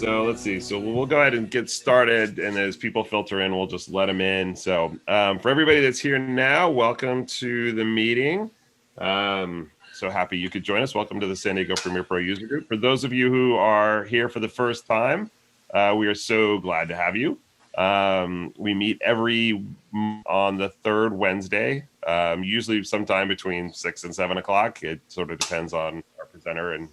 So let's see. So we'll go ahead and get started, and as people filter in, we'll just let them in. So for everybody that's here now, welcome to the meeting. So happy you could join us. Welcome to the San Diego Premiere Pro user group. For those of you who are here for the first time, we are so glad to have you. We meet on the third Wednesday, usually sometime between 6 and 7 o'clock. It sort of depends on our presenter and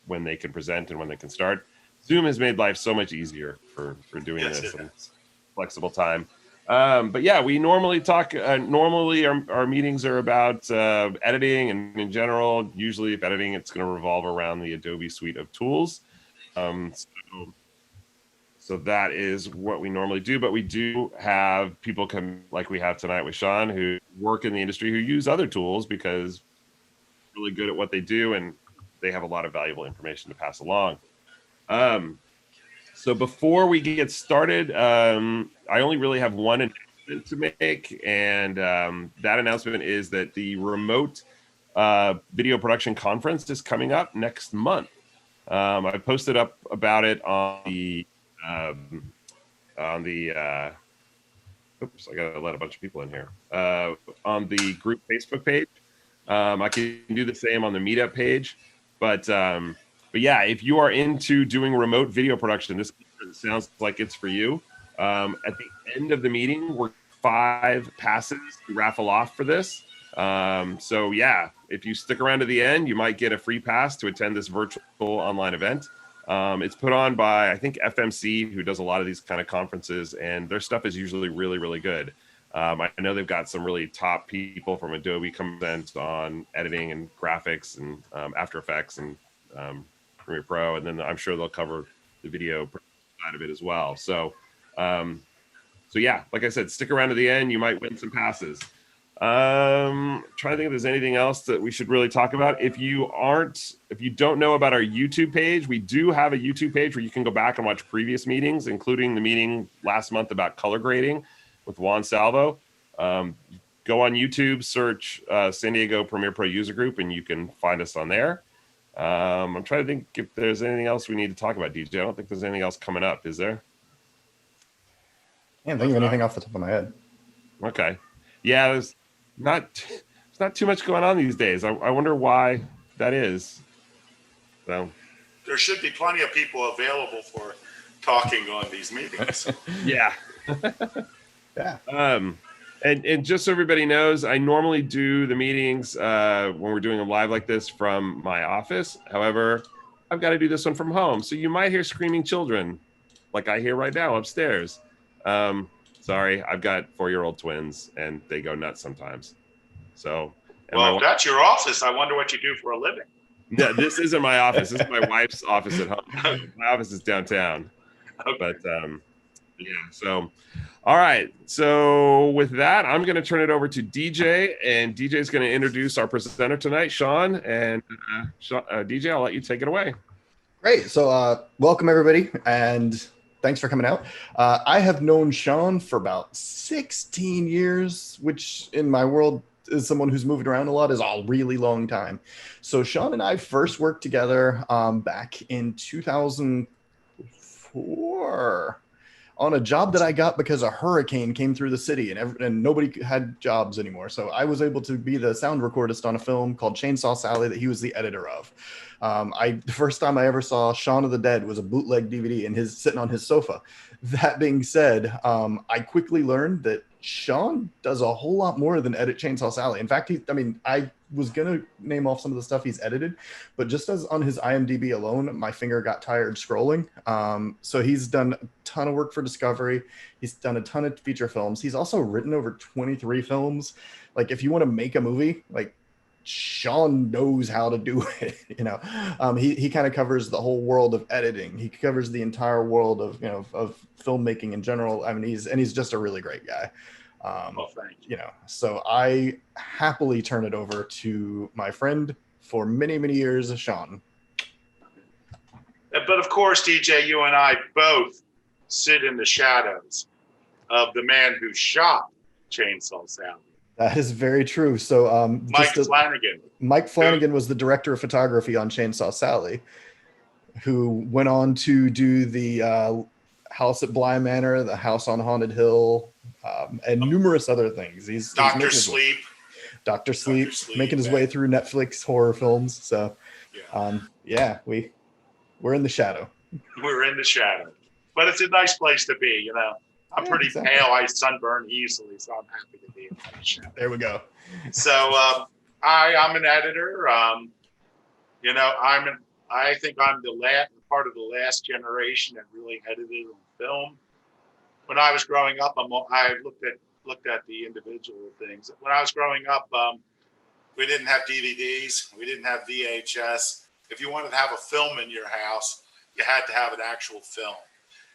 when they can present and when they can start. Zoom has made life so much easier for doing this and flexible time. But yeah, we normally talk, normally our meetings are about editing and in general, usually if editing, it's going to revolve around the Adobe suite of tools. So that is what we normally do, but we do have people come like we have tonight with Sean who work in the industry who use other tools because they're really good at what they do and they have a lot of valuable information to pass along. So before we get started, I only really have one announcement to make, and that announcement is that the remote video production conference is coming up next month. I posted up about it on the oops, I gotta let a bunch of people in here, on the group Facebook page. I can do the same on the meetup page, but yeah, if you are into doing remote video production, this sounds like it's for you. At the end of the meeting, we're 5 passes to raffle off for this. So yeah, if you stick around to the end, you might get a free pass to attend this virtual online event. It's put on by, I think, FMC, who does a lot of these kind of conferences, and their stuff is usually really, really good. I know they've got some really top people from Adobe coming on editing and graphics and After Effects and Premiere Pro, and then I'm sure they'll cover the video side of it as well. So yeah, like I said, stick around to the end. You might win some passes. Trying to think if there's anything else that we should really talk about. If you don't know about our YouTube page, we do have a YouTube page where you can go back and watch previous meetings, including the meeting last month about color grading with Juan Salvo. Go on YouTube, search San Diego Premiere Pro user group, and you can find us on there. I'm trying to think if there's anything else we need to talk about, DJ. I don't think there's anything else coming up, is there? I can't think of anything off the top of my head. Okay. Yeah, there's not too much going on these days. I wonder why that is. So there should be plenty of people available for talking on these meetings. Yeah. Yeah. And just so everybody knows, I normally do the meetings when we're doing them live like this from my office. However, I've got to do this one from home. So you might hear screaming children like I hear right now upstairs. Sorry, I've got 4-year-old twins and they go nuts sometimes. So, well, if that's your office, I wonder what you do for a living. No, this isn't my office. This is my wife's office at home. My office is downtown. Okay. But yeah, so all right. So with that, I'm going to turn it over to DJ, and DJ is going to introduce our presenter tonight, Sean. And DJ, I'll let you take it away. Great. So welcome everybody, and thanks for coming out. I have known Sean for about 16 years, which in my world, as someone who's moved around a lot, is a really long time. So Sean and I first worked together back in 2004 on a job that I got because a hurricane came through the city and nobody had jobs anymore. So I was able to be the sound recordist on a film called Chainsaw Sally that he was the editor of. The first time I ever saw Shaun of the Dead was a bootleg DVD and sitting on his sofa. That being said, I quickly learned that Sean does a whole lot more than edit Chainsaw Sally. In fact, I was going to name off some of the stuff he's edited, but just as on his IMDb alone, my finger got tired scrolling. So he's done a ton of work for Discovery. He's done a ton of feature films. He's also written over 23 films. Like, if you want to make a movie, like, Sean knows how to do it. He kind of covers the whole world of editing. He covers the entire world of filmmaking in general. I mean, he's just a really great guy. Well, thank you. So I happily turn it over to my friend for many, many years, Sean. But of course, DJ, you and I both sit in the shadows of the man who shot Chainsaw Sally. That is very true. So Mike Flanagan. Mike Flanagan was the director of photography on Chainsaw Sally, who went on to do the House at Bly Manor, the House on Haunted Hill, and numerous other things. He's Doctor making Sleep. Dr. Sleep, Sleep, making his yeah. way through Netflix horror films. So, Yeah. we're in the shadow. We're in the shadow, but it's a nice place to be. You know, I'm pretty exactly. pale. I sunburn easily, so I'm happy to be in the shadow. There we go. So I'm an editor. You know, I think I'm the last part of the last generation that really edited on film. When I was growing up, I looked at the individual things. When I was growing up, we didn't have DVDs, we didn't have VHS. If you wanted to have a film in your house, you had to have an actual film.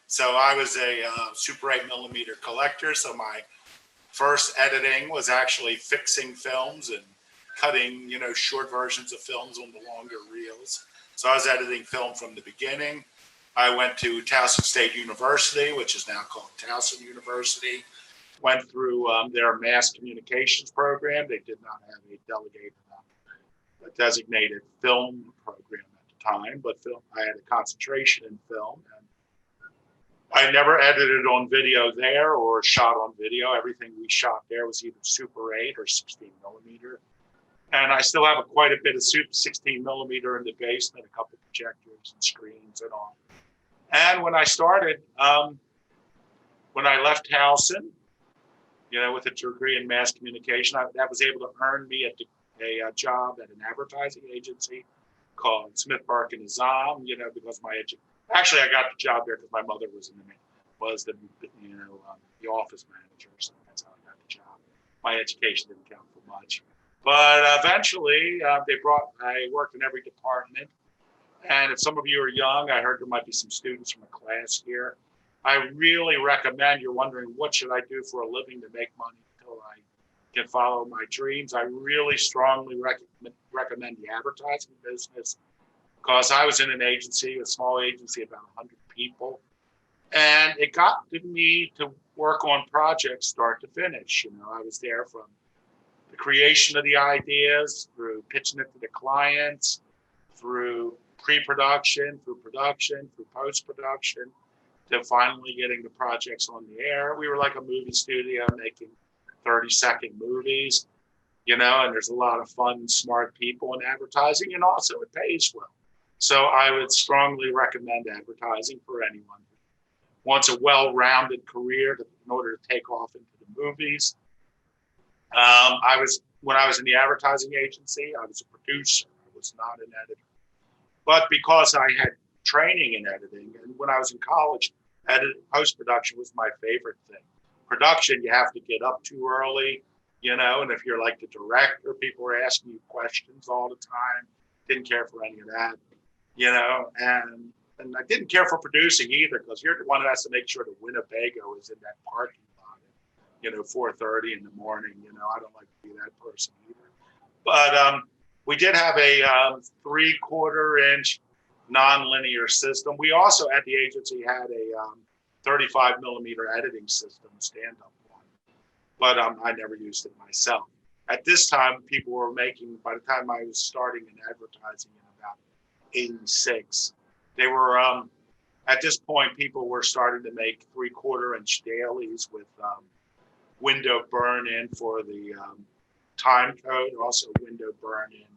So I was a Super 8mm collector. So my first editing was actually fixing films and cutting, you know, short versions of films on the longer reels. So I was editing film from the beginning. I went to Towson State University, which is now called Towson University. Went through their mass communications program. They did not have a designated film program at the time, but I had a concentration in film. And I never edited on video there or shot on video. Everything we shot there was either Super 8 or 16mm. And I still have quite a bit of Super 16mm in the basement, a couple projectors and screens and all. And when I started, when I left Towson, you know, with a degree in mass communication, that was able to earn me a job at an advertising agency called Smith Burke and Azam. You know, because actually I got the job there because my mother was the office manager, so that's how I got the job. My education didn't count for much, but eventually I worked in every department. And if some of you are young, I heard there might be some students from a class here. I really recommend, you're wondering, what should I do for a living to make money until I can follow my dreams? I really strongly recommend the advertising business, because I was in an agency, a small agency, about 100 people. And it got me to work on projects start to finish. You know, I was there from the creation of the ideas, through pitching it to the clients, through pre-production, through production, through post-production, to finally getting the projects on the air. We were like a movie studio making 30-second movies, you know, and there's a lot of fun, smart people in advertising, and also it pays well. So I would strongly recommend advertising for anyone who wants a well-rounded career in order to take off into the movies. When I was in the advertising agency, I was a producer. I was not an editor. But because I had training in editing, and when I was in college, post-production was my favorite thing. Production, you have to get up too early, you know, and if you're like the director, people are asking you questions all the time. Didn't care for any of that, you know, and I didn't care for producing either, because you're the one who has to make sure the Winnebago is in that parking lot at, you know, 4:30 in the morning. You know, I don't like to be that person either. But we did have a 3/4-inch nonlinear system. We also at the agency had a 35mm editing system, stand-up one, but I never used it myself. At this time, people were making, by the time I was starting in advertising in about 86, they were, at this point, people were starting to make 3/4-inch dailies with window burn-in for the time code, also window burn-in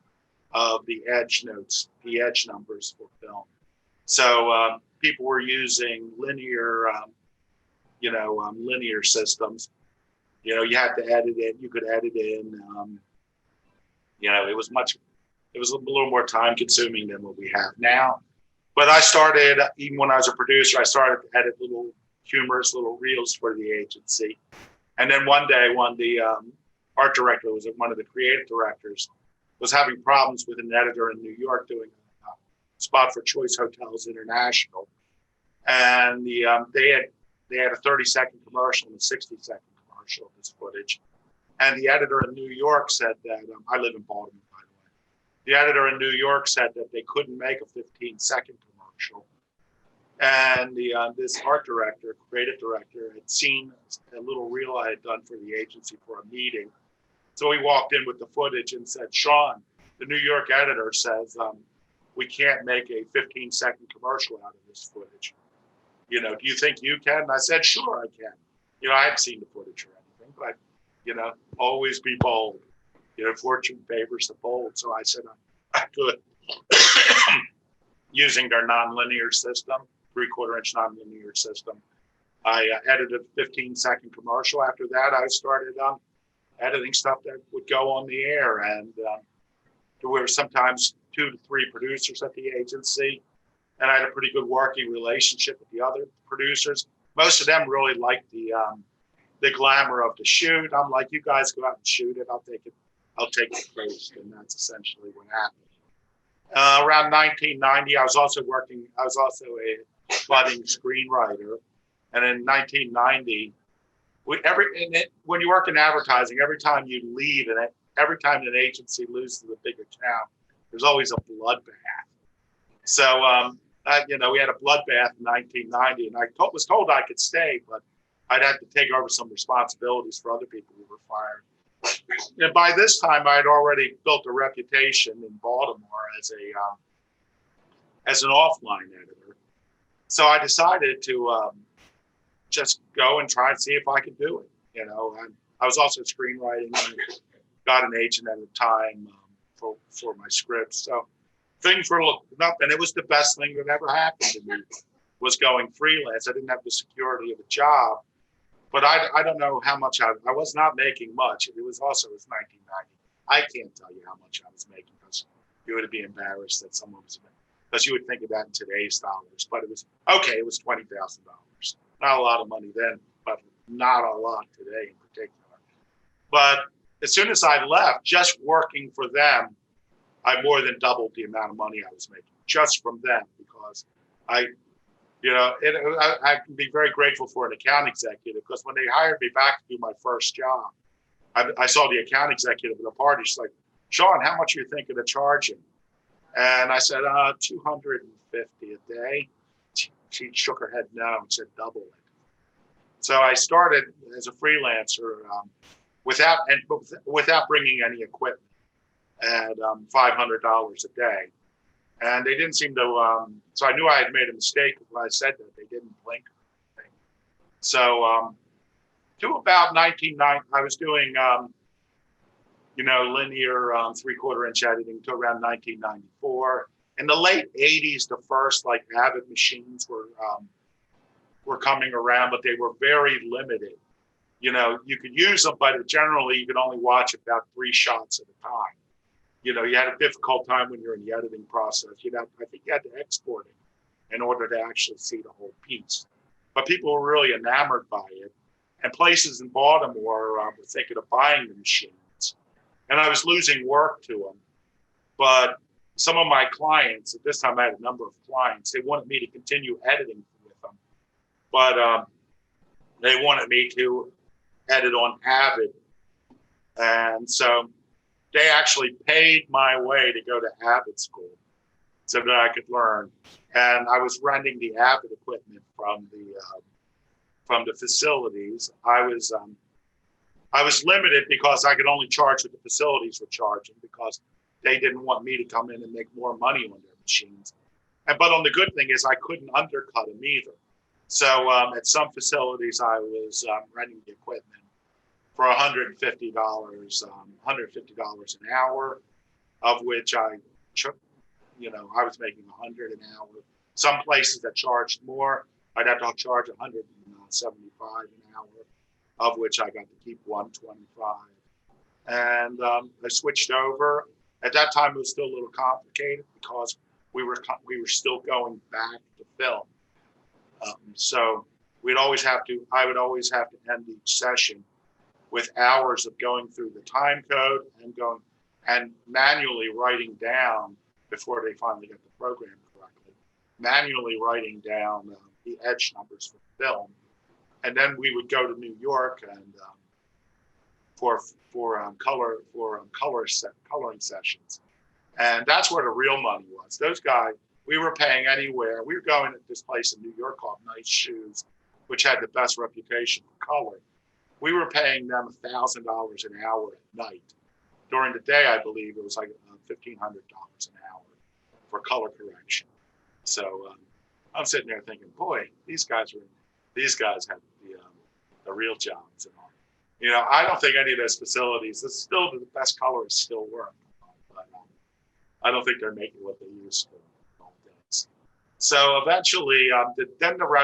of the edge notes, the edge numbers for film. So people were using linear, linear systems. You know, you had to edit it. You could edit in. It was a little more time consuming than what we have now. But I started, even when I was a producer, I started to edit little humorous little reels for the agency. And then one day, the art director, was one of the creative directors, was having problems with an editor in New York doing a spot for Choice Hotels International. And they had a 30-second commercial and a 60-second commercial of this footage. And the editor in New York said that, I live in Baltimore, by the way. The editor in New York said that they couldn't make a 15-second commercial. And this art director, creative director, had seen a little reel I had done for the agency for a meeting. So he walked in with the footage and said, "Sean, the New York editor says we can't make a 15-second commercial out of this footage. Do you think you can? And I said, sure, I can. I hadn't seen the footage or anything, but, always be bold. Fortune favors the bold. So I said, I could. Using their nonlinear system, 3/4-inch nonlinear system. I edited a 15-second commercial. After that, I started editing stuff that would go on the air. And there were sometimes 2 to 3 producers at the agency. And I had a pretty good working relationship with the other producers. Most of them really liked the glamour of the shoot. I'm like, you guys go out and shoot it. I'll take the post. And that's essentially what happened. Around 1990, I was also a budding screenwriter. And in 1990, when you work in advertising, every time you leave and every time an agency loses a big account, there's always a bloodbath. So, we had a bloodbath in 1990, and I was told I could stay, but I'd have to take over some responsibilities for other people who were fired. And by this time, I had already built a reputation in Baltimore as an offline editor. So I decided to just go and try and see if I could do it. I was also screenwriting. And got an agent at the time for my scripts. So things were looking up, and it was the best thing that ever happened to me was going freelance. I didn't have the security of a job. But I don't know how much I was not making much. It was 1990. I can't tell you how much I was making because you would be embarrassed that someone was, because you would think of that in today's dollars. But it was $20,000. Not a lot of money then, but not a lot today in particular. But as soon as I left, just working for them, I more than doubled the amount of money I was making just from them because I can be very grateful for an account executive because when they hired me back to do my first job, I saw the account executive at a party. She's like, Sean, how much are you thinking of charging? And I said, $250 a day. She shook her head no and said, double it. So I started as a freelancer without bringing any equipment at $500 a day. And they didn't seem to, so I knew I had made a mistake when I said that. They didn't blink or anything. So to about 1990, I was doing, linear 3/4-inch editing to around 1994. In the late 80s, the first Avid machines were coming around, but they were very limited. You could use them, but generally you could only watch about 3 shots at a time. You had a difficult time when you're in the editing process. I think you had to export it in order to actually see the whole piece. But people were really enamored by it. And places in Baltimore were thinking of buying the machines. And I was losing work to them. But some of my clients, at this time I had a number of clients, they wanted me to continue editing with them. But they wanted me to edit on Avid. And so they actually paid my way to go to Avid school so that I could learn. And I was renting the Avid equipment from the facilities. I was limited because I could only charge what the facilities were charging because they didn't want me to come in and make more money on their machines. But on the good thing is I couldn't undercut them either. So at some facilities I was renting the equipment for $150 an hour, of which I was making $100 an hour. Some places that charged more, I'd have to charge $175 an hour, of which I got to keep $125. And I switched over. At that time, it was still a little complicated because we were still going back to film. So I would always have to end each session with hours of going through the time code and manually writing down before they finally got the program correctly, manually writing down the edge numbers for the film. And then we would go to New York and for coloring sessions. And that's where the real money was. Those guys, we were paying anywhere. We were going to this place in New York called Nice Shoes, which had the best reputation for color. We were paying them $1,000 an hour at night. During the day, I believe it was like $1,500 an hour. for color correction. So I'm sitting there thinking, boy, these guys have the real jobs and all. You know, I don't think any of those facilities, it's still the best colors still work, but I don't think they're making what they used to nowadays. So eventually,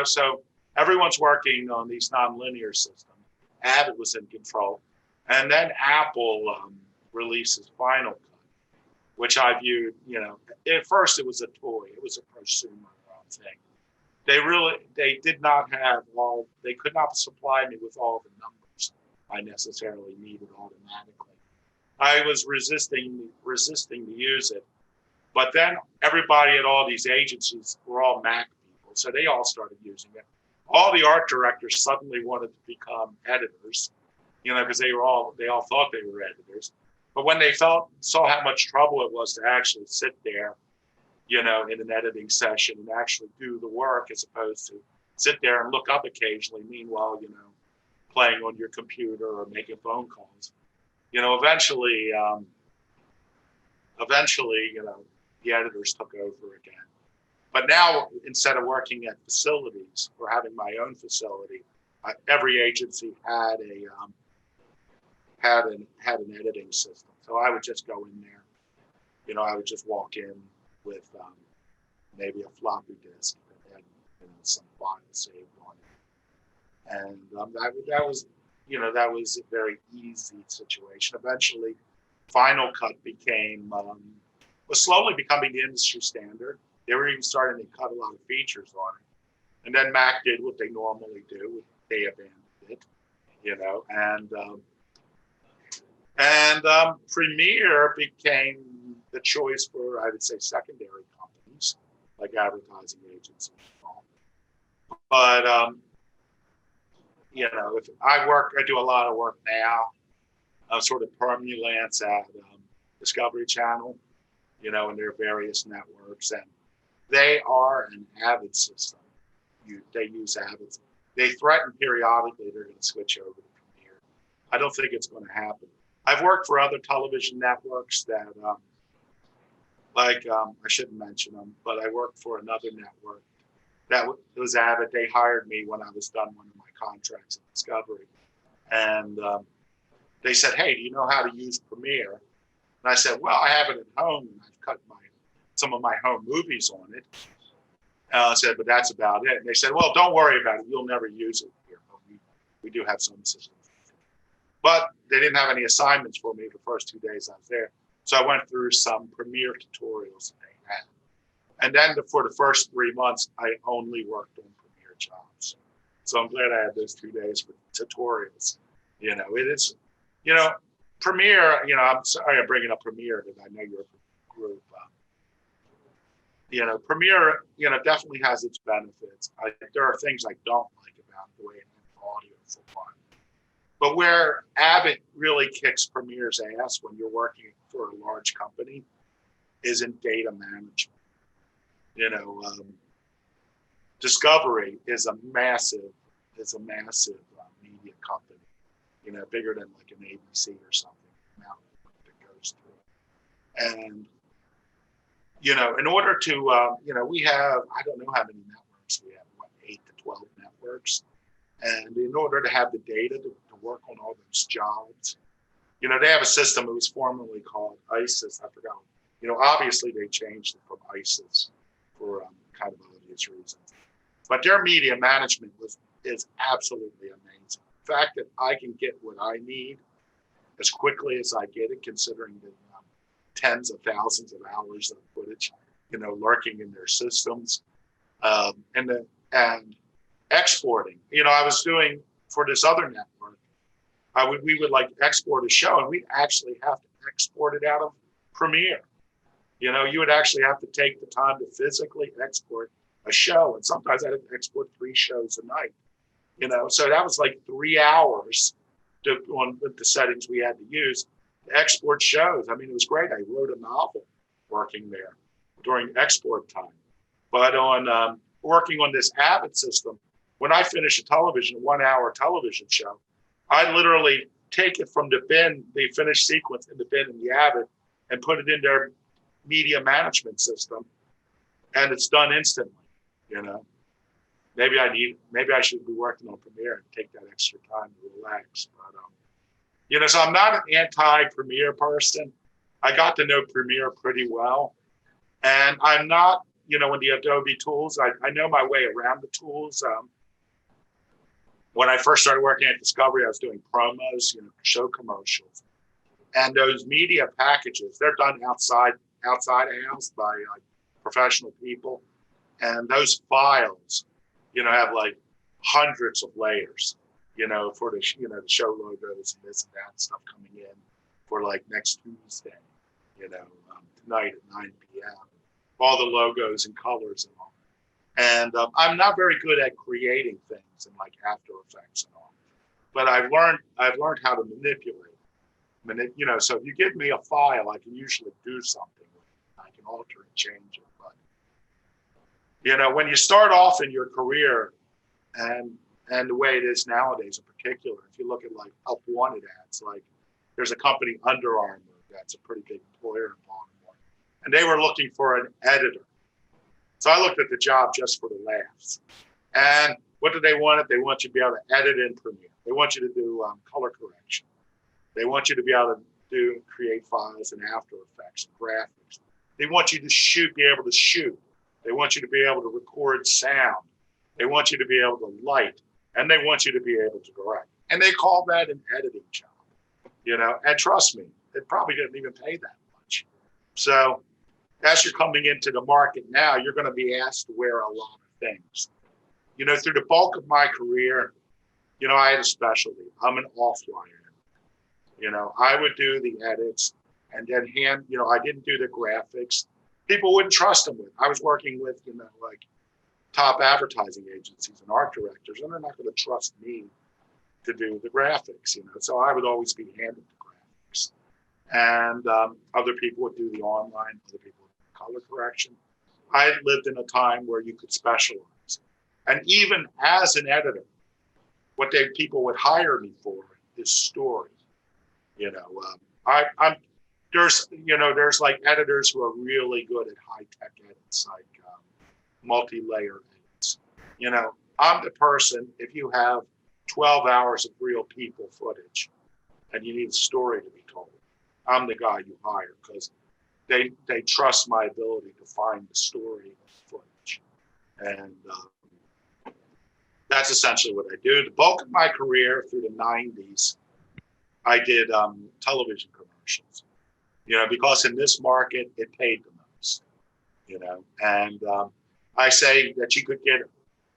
so everyone's working on these nonlinear systems. Avid was in control, and then Apple releases Final Cut, which I viewed, you know, at first it was a toy, it was a prosumer thing. They could not supply me with all the numbers I necessarily needed automatically. I was resisting to use it, but then everybody at all these agencies were all Mac people, so they all started using it. All the art directors suddenly wanted to become editors, you know, because they all thought they were editors. But when they saw how much trouble it was to actually sit there, you know, in an editing session and actually do the work, as opposed to sit there and look up occasionally, meanwhile, you know, playing on your computer or making phone calls, you know, eventually, you know, the editors took over again. But now, instead of working at facilities or having my own facility, every agency had an editing system. So I would just go in there, you know, I would just walk in with maybe a floppy disk that had, you know, some files saved on it, and that was a very easy situation. Eventually, Final Cut was slowly becoming the industry standard. They were even starting to cut a lot of features on it. And then Mac did what they normally do. They abandoned it, you know, and Premiere became the choice for, I would say, secondary companies like advertising agencies. But, you know, if I do a lot of work now, sort of permalance at Discovery Channel, you know, and their various networks, and they are an Avid system. They use Avid. They threaten periodically they're going to switch over to Premiere. I don't think it's going to happen. I've worked for other television networks that, I shouldn't mention them, but I worked for another network that was Avid. They hired me when I was done one of my contracts at Discovery. And they said, hey, do you know how to use Premiere? And I said, well, I have it at home, and I've cut some of my home movies on it. I said, but that's about it. And they said, well, don't worry about it. You'll never use it here. But we do have some systems. But they didn't have any assignments for me the first 2 days I was there. So I went through some Premiere tutorials that they had. And then for the first 3 months, I only worked on Premiere jobs. So I'm glad I had those 2 days for tutorials. You know, it is, you know, Premiere, you know, I'm sorry I'm bringing up Premiere because I know you're a group. You know, Premiere, you know, definitely has its benefits. There are things I don't like about the way it handles audio for one. But where Avid really kicks Premiere's ass when you're working for a large company is in data management. You know, Discovery is a massive media company. You know, bigger than like an ABC or something. Amount that goes through, and you know, in order to, you know, we have, I don't know how many networks we have, 8 to 12 networks. And in order to have the data to work on all those jobs, you know, they have a system. It was formerly called ISIS. I forgot. You know, obviously they changed it from ISIS for kind of obvious reasons. But their media management is absolutely amazing. The fact that I can get what I need as quickly as I get it, considering the tens of thousands of hours of footage, you know, lurking in their systems, and exporting. You know, I was doing for this other network, we would like export a show, and we'd actually have to export it out of Premiere. You know, you would actually have to take the time to physically export a show, and sometimes I had to export 3 shows a night. You know, so that was like 3 hours with the settings we had to use. Export shows. I mean, it was great. I wrote a novel working there during export time. But on working on this Avid system, when I finish a 1-hour television show, I literally take it from the bin, the finished sequence in the bin in the Avid, and put it in there media management system, and it's done instantly. Maybe I should be working on Premiere and take that extra time to relax. But so I'm not an anti-Premiere person. I got to know Premiere pretty well, and I'm not, in the Adobe tools. I know my way around the tools. When I first started working at Discovery, I was doing promos, show commercials, and those media packages. They're done outside of house by professional people, and those files, have like hundreds of layers, for the the show logos and this and that stuff coming in for like next Tuesday, tonight at 9 p.m. All the logos and colors and all. And I'm not very good at creating things in like After Effects and all, but I've learned how to manipulate. So if you give me a file, I can usually do something with it. I can alter and change it. But when you start off in your career, and the way it is nowadays in particular, if you look at like Help Wanted ads, like there's a company, Under Armour, that's a pretty big employer in Baltimore, and they were looking for an editor. So I looked at the job just for the laughs. And what do they want? They want you to be able to edit in Premiere. They want you to do color correction. They want you to be able to create files in After Effects and graphics. They want you to be able to shoot. They want you to be able to record sound. They want you to be able to light, and they want you to be able to direct. And they call that an editing job, and trust me, it probably didn't even pay that much. So as you're coming into the market now, you're going to be asked to wear a lot of things. Through the bulk of my career, I had a specialty. I'm an offliner. I would do the edits and then I didn't do the graphics. People wouldn't trust them with. I was working with, like top advertising agencies and art directors, and they're not going to trust me to do the graphics, So I would always be handed the graphics. And other people would do the online, other people would do color correction. I lived in a time where you could specialize. And even as an editor, what people would hire me for is story. There's like editors who are really good at high-tech edits, like multi-layer edits. I'm the person, if you have 12 hours of real people footage and you need a story to be told, I'm the guy you hire because they trust my ability to find the story in the footage. And that's essentially what I do. The bulk of my career through the 90s, I did television commercials, because in this market, it paid the most, and I say that you could get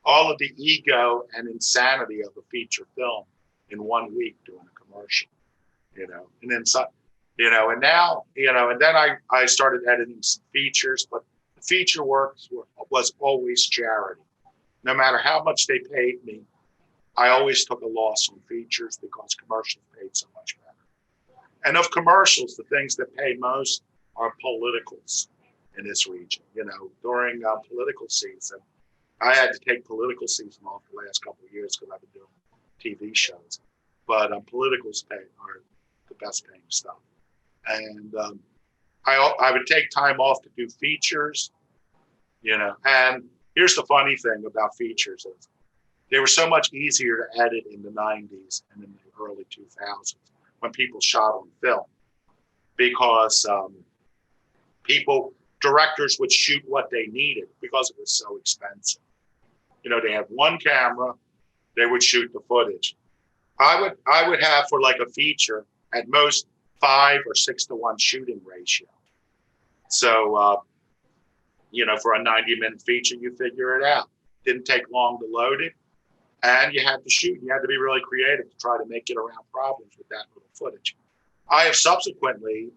all of the ego and insanity of a feature film in 1 week doing a commercial, and then, and now, and then I started editing some features, but the feature work was always charity. No matter how much they paid me, I always took a loss on features because commercials paid so much better. And of commercials, the things that pay most are politicals in this region. During political season, I had to take political season off the last couple of years because I've been doing TV shows. But politicals are the best paying stuff. And I would take time off to do features, and here's the funny thing about features is they were so much easier to edit in the 90s and in the early 2000s when people shot on film, because directors would shoot what they needed because it was so expensive. They had one camera, they would shoot the footage. I would have, for like a feature, at most 5 or 6 to 1 shooting ratio. So, for a 90-minute feature, you figure it out. Didn't take long to load it, and you had to shoot. You had to be really creative to try to make it around problems with that little footage. I have subsequently,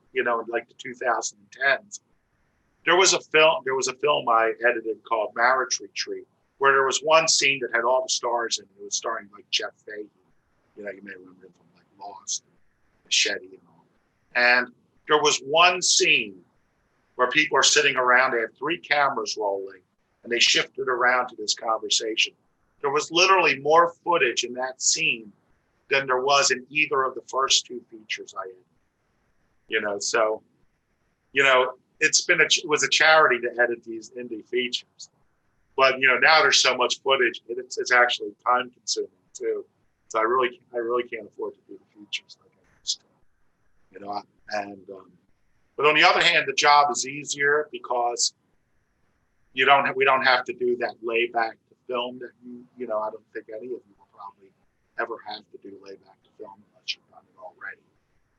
like the 2010s, there was a film I edited called Marriage Retreat, where there was one scene that had all the stars in it. It was starring like Jeff Fahey. You may remember him from like Lost, Machete, and all. And there was one scene where people are sitting around. They had 3 cameras rolling, and they shifted around to this conversation. There was literally more footage in that scene than there was in either of the first 2 features I did. So, it was a charity to edit these indie features. But now there's so much footage, it's actually time consuming too. So I really can't afford to do the features like I used to. But on the other hand, the job is easier because we don't have to do that layback to film that I don't think any of you will probably ever have to do layback to film unless you've done it already.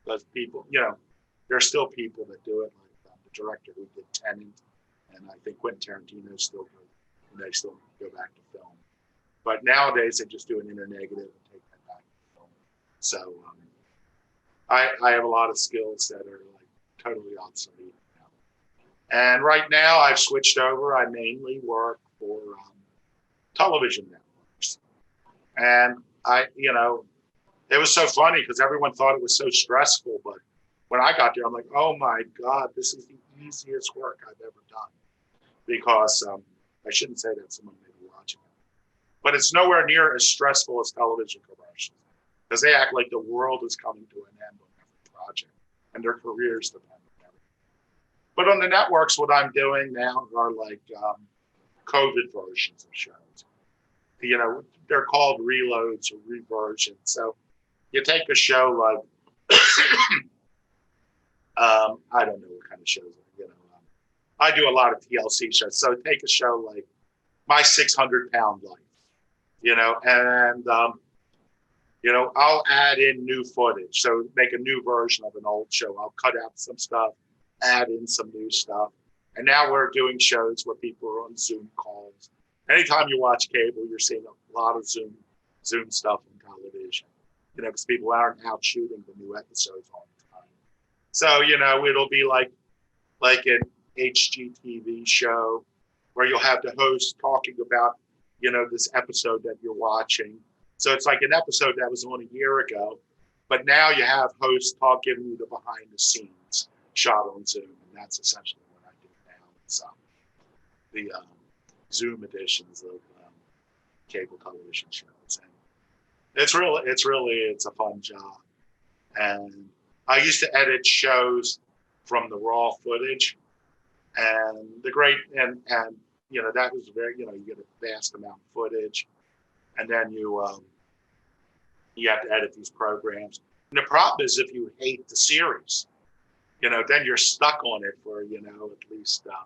Because people, there's still people that do it, like the director who did Tenet, and I think Quentin Tarantino still goes. They still go back to film. But nowadays they just do an inner negative and take that back to film. So I have a lot of skills that are like totally obsolete now. And right now I've switched over. I mainly work for television networks. And it was so funny because everyone thought it was so stressful. But when I got there, I'm like, oh my God, this is the easiest work I've ever done. Because I shouldn't say that, someone may be watching it. But it's nowhere near as stressful as television commercials because they act like the world is coming to an end on every project and their careers depend on everything. But on the networks, what I'm doing now are like COVID versions of shows. They're called reloads or reversions. So you take a show like, I don't know what kind of shows, I do a lot of TLC shows. So take a show like My 600-Pound Life, and I'll add in new footage. So make a new version of an old show. I'll cut out some stuff, add in some new stuff. And now we're doing shows where people are on Zoom calls. Anytime you watch cable, you're seeing a lot of Zoom stuff on television, because people aren't out shooting the new episodes all the time. So, it'll be like an HGTV show where you'll have the host talking about, this episode that you're watching. So it's like an episode that was on a year ago, but now you have hosts giving you the behind the scenes shot on Zoom. And that's essentially what I do now. It's the Zoom editions of cable television shows. And it's a fun job. And I used to edit shows from the raw footage. And that was very, you get a vast amount of footage, and then you have to edit these programs. And the problem is if you hate the series, then you're stuck on it for, at least, I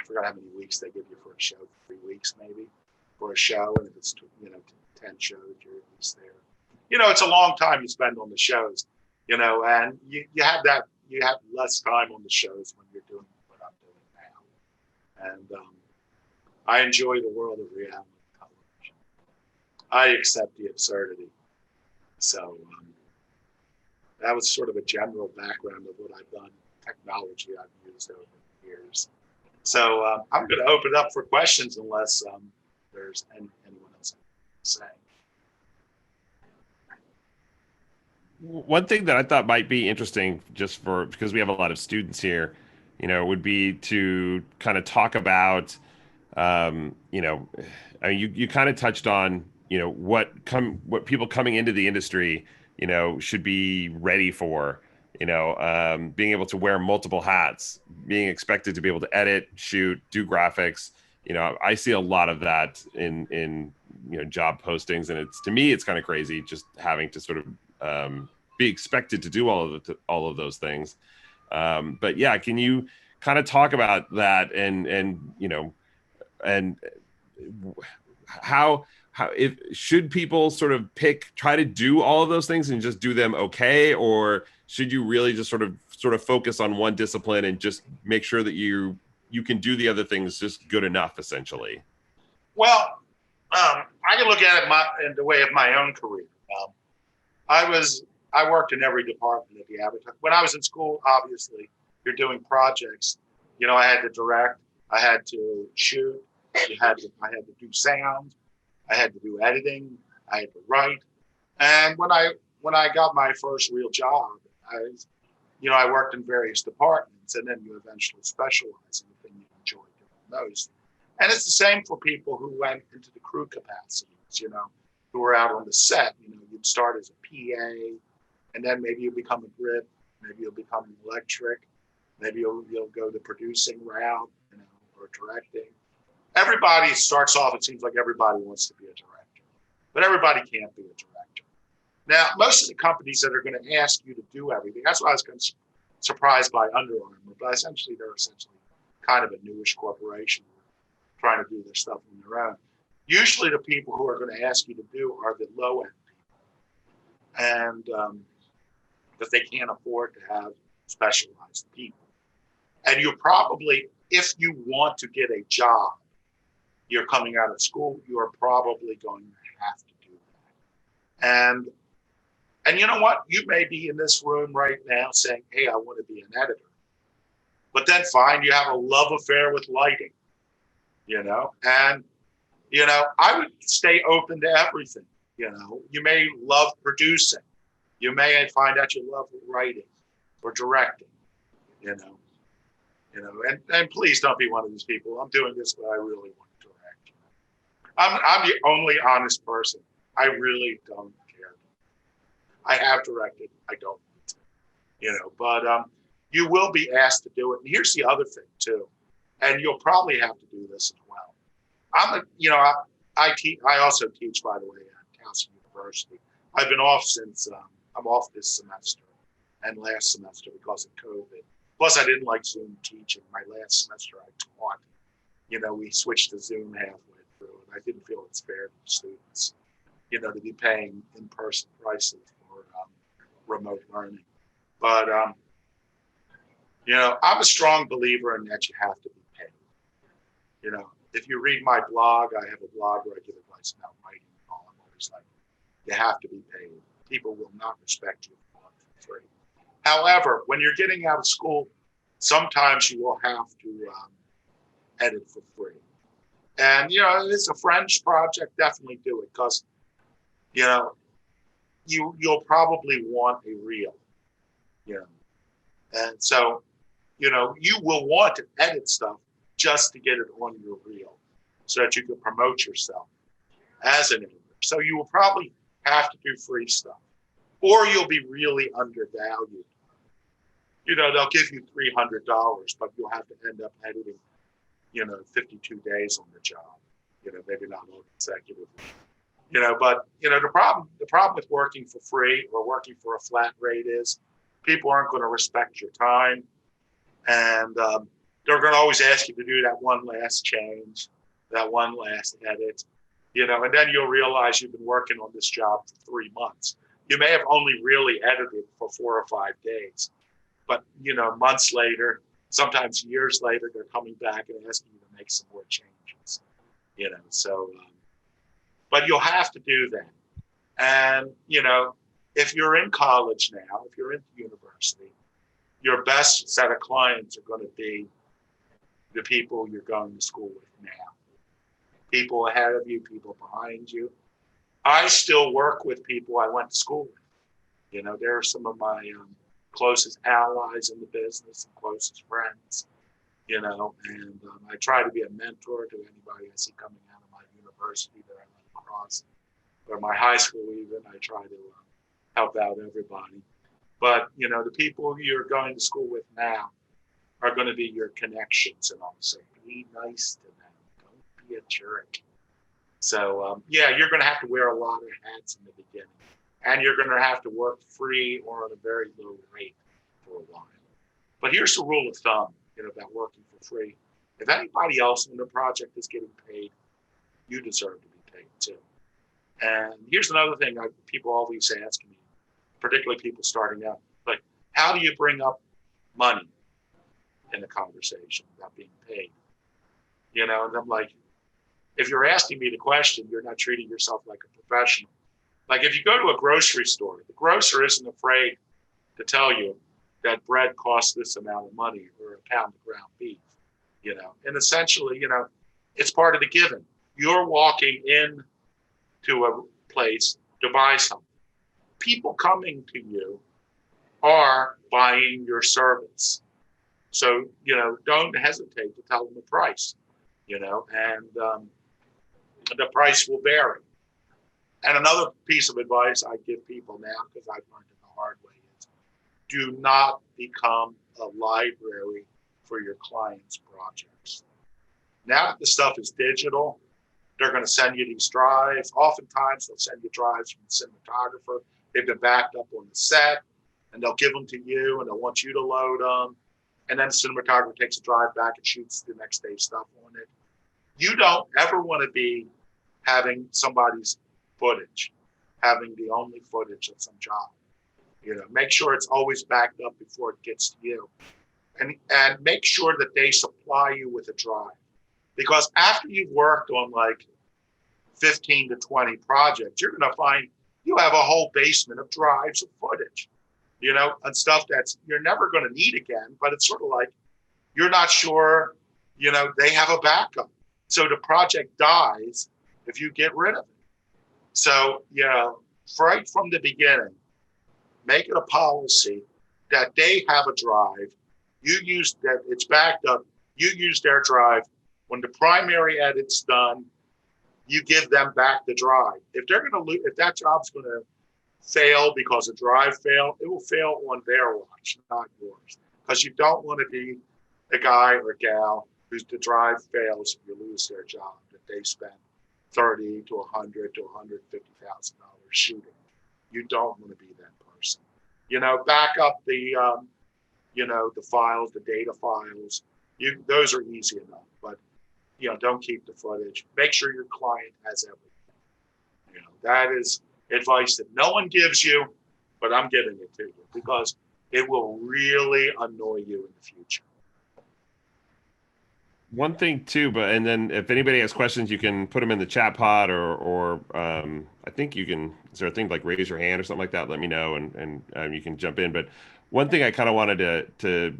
forgot how many weeks they give you for a show, 3 weeks maybe for a show. And if it's, 10 shows, you're at least there. It's a long time you spend on the shows, and you have less time on the shows when you're doing what I'm doing now. And I enjoy the world of reality television. I accept the absurdity. So that was sort of a general background of what I've done, technology I've used over the years. So I'm going to open it up for questions unless there's anyone else to say. One thing that I thought might be interesting, just because we have a lot of students here, would be to kind of talk about, you kind of touched on, what people coming into the industry, should be ready for, being able to wear multiple hats, being expected to be able to edit, shoot, do graphics. I see a lot of that in job postings, and to me, it's kind of crazy just having to sort of be expected to do all of those things. But yeah, can you kind of talk about that and how if should people sort of try to do all of those things and just do them okay, or should you really just sort of focus on one discipline and just make sure that you can do the other things just good enough, essentially? Well, I can look at it in the way of my own career. I worked in every department at the advertising. When I was in school, obviously, you're doing projects. I had to direct, I had to shoot, I had to do sound, I had to do editing, I had to write. And when I got my first real job, I worked in various departments, and then you eventually specialize in the thing you enjoy doing most. And it's the same for people who went into the crew capacities, who were out on the set. You'd start as a PA, and then maybe you become a grip, maybe you'll become an electric, Maybe you'll go the producing route, or directing. Everybody starts off, it seems like everybody wants to be a director, but everybody can't be a director. Now, most of the companies that are going to ask you to do everything, that's why I was surprised by Under Armour, but essentially they're kind of a newish corporation trying to do their stuff on their own. Usually the people who are going to ask you to do are the low end people, and that they can't afford to have specialized people. And you probably, if you want to get a job, you're coming out of school, you're probably going to have to do that. And you know what? You may be in this room right now saying, hey, I want to be an editor. But then find you have a love affair with lighting, and, I would stay open to everything. You may love producing. You may find out you love writing or directing, and please don't be one of these people. I'm doing this, but I really want to direct. I'm the only honest person. I really don't care. I have directed. I don't need to, but you will be asked to do it. And here's the other thing too, and you'll probably have to do this as well. I also teach, by the way, at Towson University. I've been off since I'm off this semester and last semester because of COVID. Plus, I didn't like Zoom teaching. My last semester I taught, we switched to Zoom halfway through, and I didn't feel it's fair to the students, to be paying in-person prices for remote learning. But, I'm a strong believer in that you have to be paid. If you read my blog, I have a blog where I give advice about writing and all. I'm always like, you have to be paid. People will not respect you for free. However, when you're getting out of school, sometimes you will have to edit for free. And, if it's a French project, definitely do it because, you'll probably want a reel, And so, you will want to edit stuff just to get it on your reel so that you can promote yourself as an editor. So you will probably have to do free stuff, or you'll be really undervalued. They'll give you $300, but you'll have to end up editing, 52 days on the job, maybe not all consecutively, but, the problem with working for free or working for a flat rate is people aren't going to respect your time. And they're going to always ask you to do that one last change, that one last edit, and then you'll realize you've been working on this job for 3 months. You may have only really edited for 4 or 5 days, but, months later, sometimes years later, they're coming back and asking you to make some more changes, so, but you'll have to do that. And, if you're in college now, if you're in university, your best set of clients are going to be the people you're going to school with now. People ahead of you, people behind you. I still work with people I went to school with. They're some of my closest allies in the business and closest friends, and I try to be a mentor to anybody I see coming out of my university that I run across, or my high school even. I try to help out everybody. But, the people you're going to school with now are going to be your connections, and also be nice to them. Don't be a jerk. So, you're going to have to wear a lot of hats in the beginning, and you're going to have to work free or on a very low rate for a while. But here's the rule of thumb, about working for free. If anybody else in the project is getting paid, you deserve to be paid too. And here's another thing people always ask me, particularly people starting out, like, how do you bring up money in the conversation about being paid? And I'm like, if you're asking me the question, you're not treating yourself like a professional. Like if you go to a grocery store, the grocer isn't afraid to tell you that bread costs this amount of money or a pound of ground beef, and essentially, it's part of the given. You're walking in to a place to buy something. People coming to you are buying your service. So, don't hesitate to tell them the price, and the price will vary. And another piece of advice I give people now, because I've learned it the hard way, is do not become a library for your clients' projects. Now that the stuff is digital, they're going to send you these drives. Oftentimes, they'll send you drives from the cinematographer. They've been backed up on the set, and they'll give them to you, and they'll want you to load them. And then the cinematographer takes a drive back and shoots the next day's stuff on it. You don't ever want to be having somebody's footage, having the only footage of some job. Make sure it's always backed up before it gets to you. And make sure that they supply you with a drive. Because after you've worked on like 15 to 20 projects, you're going to find you have a whole basement of drives of footage, and stuff that's you're never going to need again. But it's sort of like you're not sure, they have a backup. So the project dies if you get rid of it. So, right from the beginning, make it a policy that they have a drive. You use that, it's backed up. You use their drive. When the primary edit's done, you give them back the drive. If they're going to lose, if that job's going to fail because a drive failed, it will fail on their watch, not yours. Because you don't want to be a guy or gal whose the drive fails and you lose their job that they spent $30 to $100 to $150,000 shooting. You don't want to be that person. Back up the the files, the data files. Those are easy enough, but don't keep the footage. Make sure your client has everything. That is advice that no one gives you, but I'm giving it to you because it will really annoy you in the future. One thing too, and then if anybody has questions, you can put them in the chat pod or I think you can, is there a thing like raise your hand or something like that? Let me know and you can jump in. But one thing I kind of wanted to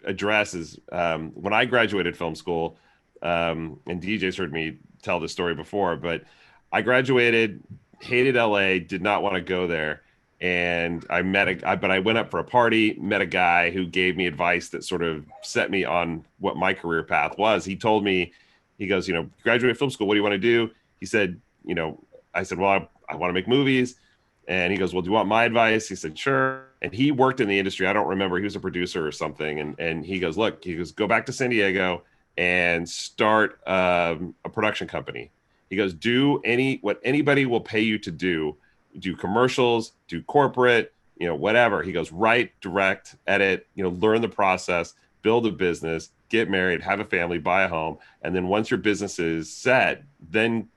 address is when I graduated film school, and DJ's heard me tell this story before, but I graduated, hated LA, did not want to go there. And I went up for a party, met a guy who gave me advice that sort of set me on what my career path was. He told me, he goes, graduate film school, what do you want to do? He said, I said, well, I want to make movies. And he goes, well, do you want my advice? He said, sure. And he worked in the industry. I don't remember. He was a producer or something. And he goes, look, go back to San Diego and start a production company. He goes, do what anybody will pay you to do commercials, do corporate, whatever. He goes, write, direct, edit, learn the process, build a business, get married, have a family, buy a home. And then once your business is set, then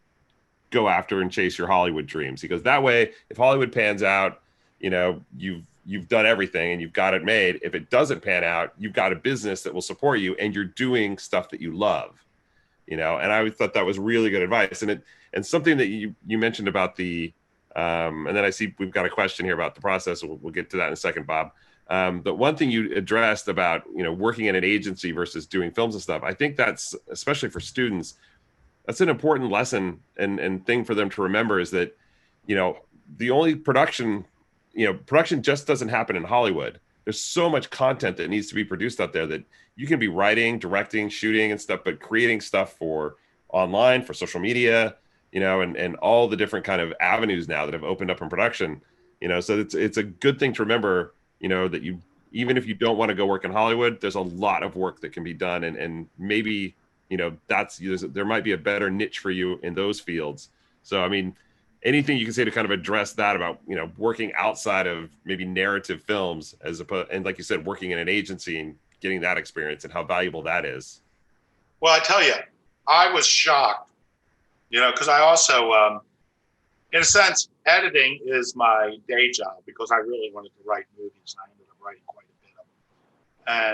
go after and chase your Hollywood dreams. He goes, that way, if Hollywood pans out, you've done everything and you've got it made. If it doesn't pan out, you've got a business that will support you and you're doing stuff that you love, and I thought that was really good advice. And something that you mentioned about the, and then I see we've got a question here about the process. We'll get to that in a second, Bob. But one thing you addressed about, working in an agency versus doing films and stuff, I think that's, especially for students, that's an important lesson and thing for them to remember is that, the only production just doesn't happen in Hollywood. There's so much content that needs to be produced out there that you can be writing, directing, shooting and stuff, but creating stuff for online, for social media, and all the different kind of avenues now that have opened up in production, so it's a good thing to remember, that even if you don't want to go work in Hollywood, there's a lot of work that can be done. And maybe, there might be a better niche for you in those fields. So, I mean, anything you can say to kind of address that about, working outside of maybe narrative films as opposed, and like you said, working in an agency and getting that experience and how valuable that is. Well, I tell you, I was shocked, because I also, in a sense, editing is my day job because I really wanted to write movies. And I ended up writing quite a bit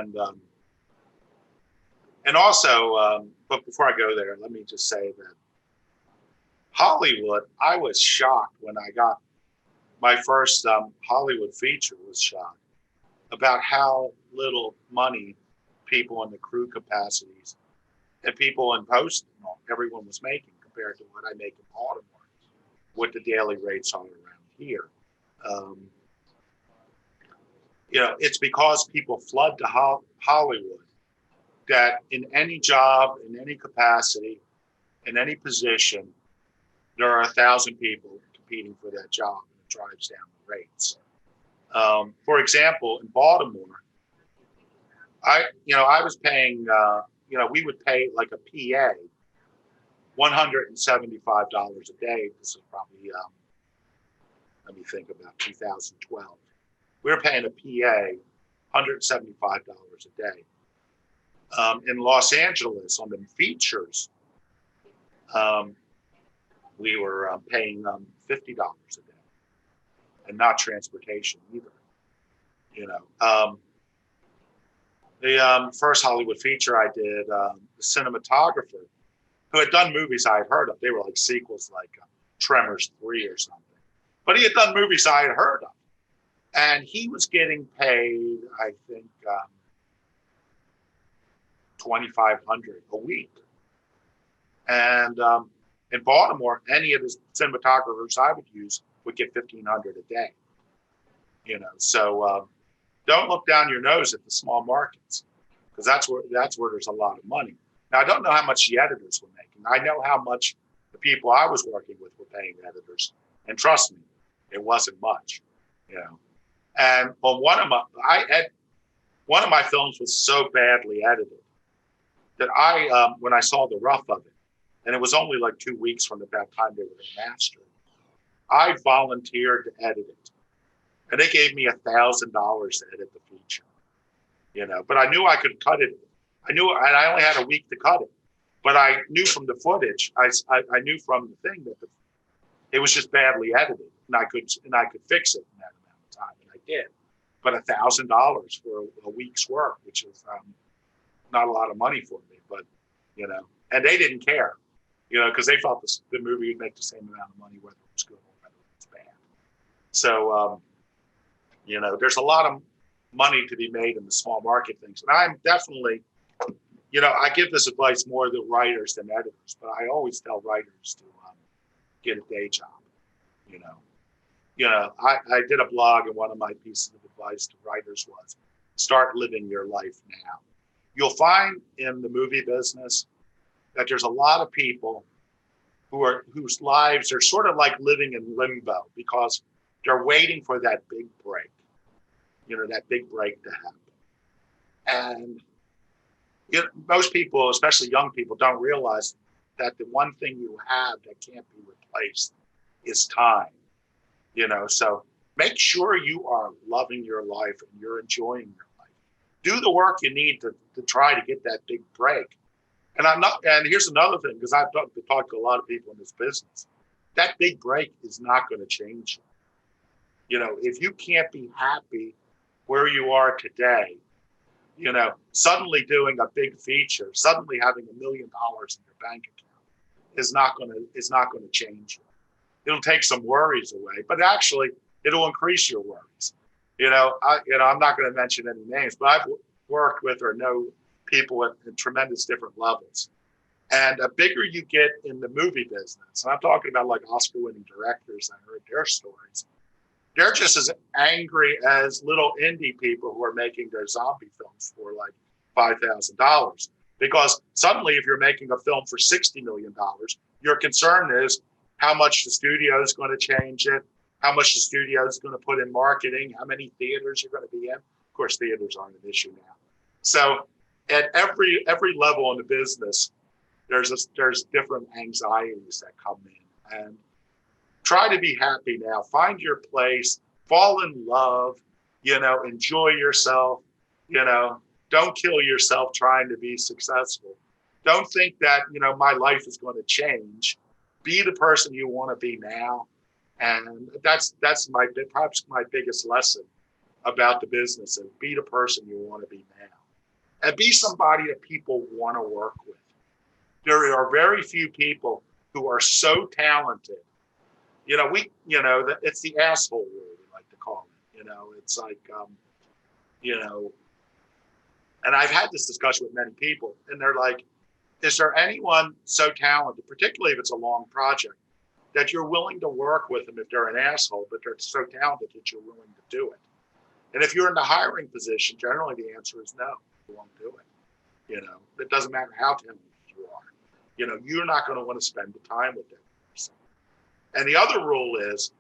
of them. And also, but before I go there, let me just say that Hollywood, I was shocked when I got my first Hollywood feature was shot about how little money people in the crew capacities and people in post, everyone was making compared to what I make in Baltimore, what the daily rates are around here. It's because people flood to Hollywood that in any job, in any capacity, in any position, there are 1,000 people competing for that job, and it drives down the rates. For example, in Baltimore, I was paying, we would pay like a PA $175 a day. This is probably, let me think, about 2012. We were paying a PA $175 a day. In Los Angeles on the features, we were paying $50 a day, and not transportation either. The first Hollywood feature I did, the cinematographer, who had done movies I had heard of. They were like sequels, like Tremors 3 or something. But he had done movies I had heard of, and he was getting paid, I think, $2,500 a week. And in Baltimore, any of the cinematographers I would use would get $1,500 a day. So don't look down your nose at the small markets, because that's where there's a lot of money. Now, I don't know how much the editors were making. I know how much the people I was working with were paying editors, and trust me, it wasn't much. And on one of my films was so badly edited that when I saw the rough of it, and it was only like 2 weeks from about time they were going to master it, I volunteered to edit it. And they gave me $1,000 to edit the feature, but I knew I could cut it. I I only had a week to cut it, but I knew from the footage, I knew from the thing that it was just badly edited, and I could fix it in that amount of time, and I did. But $1,000 for a week's work, which is not a lot of money for me, but and they didn't care, because they thought the movie would make the same amount of money whether it was good or whether it was bad. So there's a lot of money to be made in the small market things, and I'm definitely, I give this advice more to writers than editors, but I always tell writers to get a day job. I did a blog, and one of my pieces of advice to writers was start living your life now. You'll find in the movie business that there's a lot of people whose lives are sort of like living in limbo because they're waiting for that big break, that big break to happen. And most people, especially young people, don't realize that the one thing you have that can't be replaced is time. So make sure you are loving your life and you're enjoying your life. Do the work you need to try to get that big break. And here's another thing, because I've talked to a lot of people in this business. That big break is not going to change you. If you can't be happy where you are today, suddenly doing a big feature, suddenly having $1 million in your bank account is not going to change you. It'll take some worries away, but actually it'll increase your worries. I'm not going to mention any names, but I've worked with or know people at tremendous different levels. And the bigger you get in the movie business, and I'm talking about like Oscar-winning directors, I heard their stories. They're just as angry as little indie people who are making their zombie films for like $5,000. Because suddenly, if you're making a film for $60 million, your concern is how much the studio is going to change it, how much the studio is going to put in marketing, how many theaters you're going to be in. Of course, theaters aren't an issue now. So at every level in the business, there's different anxieties that come in. And try to be happy now. Find your place. Fall in love. Enjoy yourself. Don't kill yourself trying to be successful. Don't think that my life is going to change. Be the person you want to be now, and that's perhaps my biggest lesson about the business. And be the person you want to be now, and be somebody that people want to work with. There are very few people who are so talented. It's the asshole rule, we like to call it. It's like, and I've had this discussion with many people, and they're like, is there anyone so talented, particularly if it's a long project, that you're willing to work with them if they're an asshole, but they're so talented that you're willing to do it? And if you're in the hiring position, generally the answer is no, you won't do it. It doesn't matter how talented you are. You're not going to want to spend the time with that person. And the other rule is,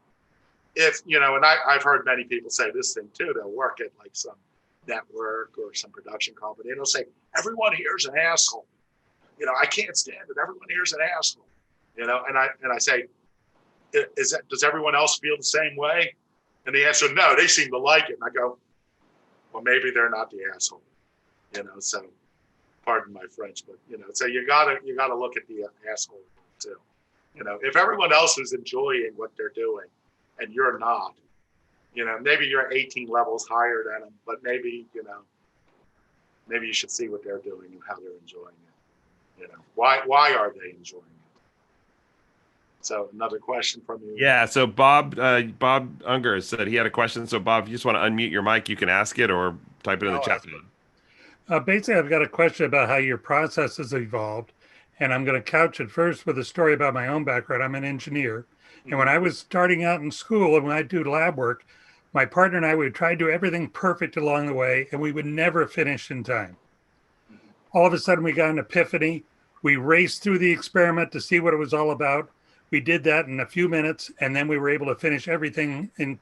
if, and I've heard many people say this thing too, they'll work at like some network or some production company, and they'll say, everyone here is an asshole. I can't stand it. Everyone here is an asshole. And I say, does everyone else feel the same way? And the answer, no, they seem to like it. And I go, well, maybe they're not the asshole. So pardon my French, but so you gotta look at the asshole too. If everyone else is enjoying what they're doing and you're not, maybe you're 18 levels higher than them, but maybe you should see what they're doing and how they're enjoying it. Why are they enjoying it? So another question from you. Yeah. So Bob Unger said he had a question. So Bob, if you just want to unmute your mic, you can ask it or type it in the chat. Basically, I've got a question about how your process has evolved, and I'm going to couch it first with a story about my own background. I'm an engineer, and when I was starting out in school and when I do lab work, my partner and I would try to do everything perfect along the way, and we would never finish in time. All of a sudden, we got an epiphany. We raced through the experiment to see what it was all about. We did that in a few minutes, and then we were able to finish everything in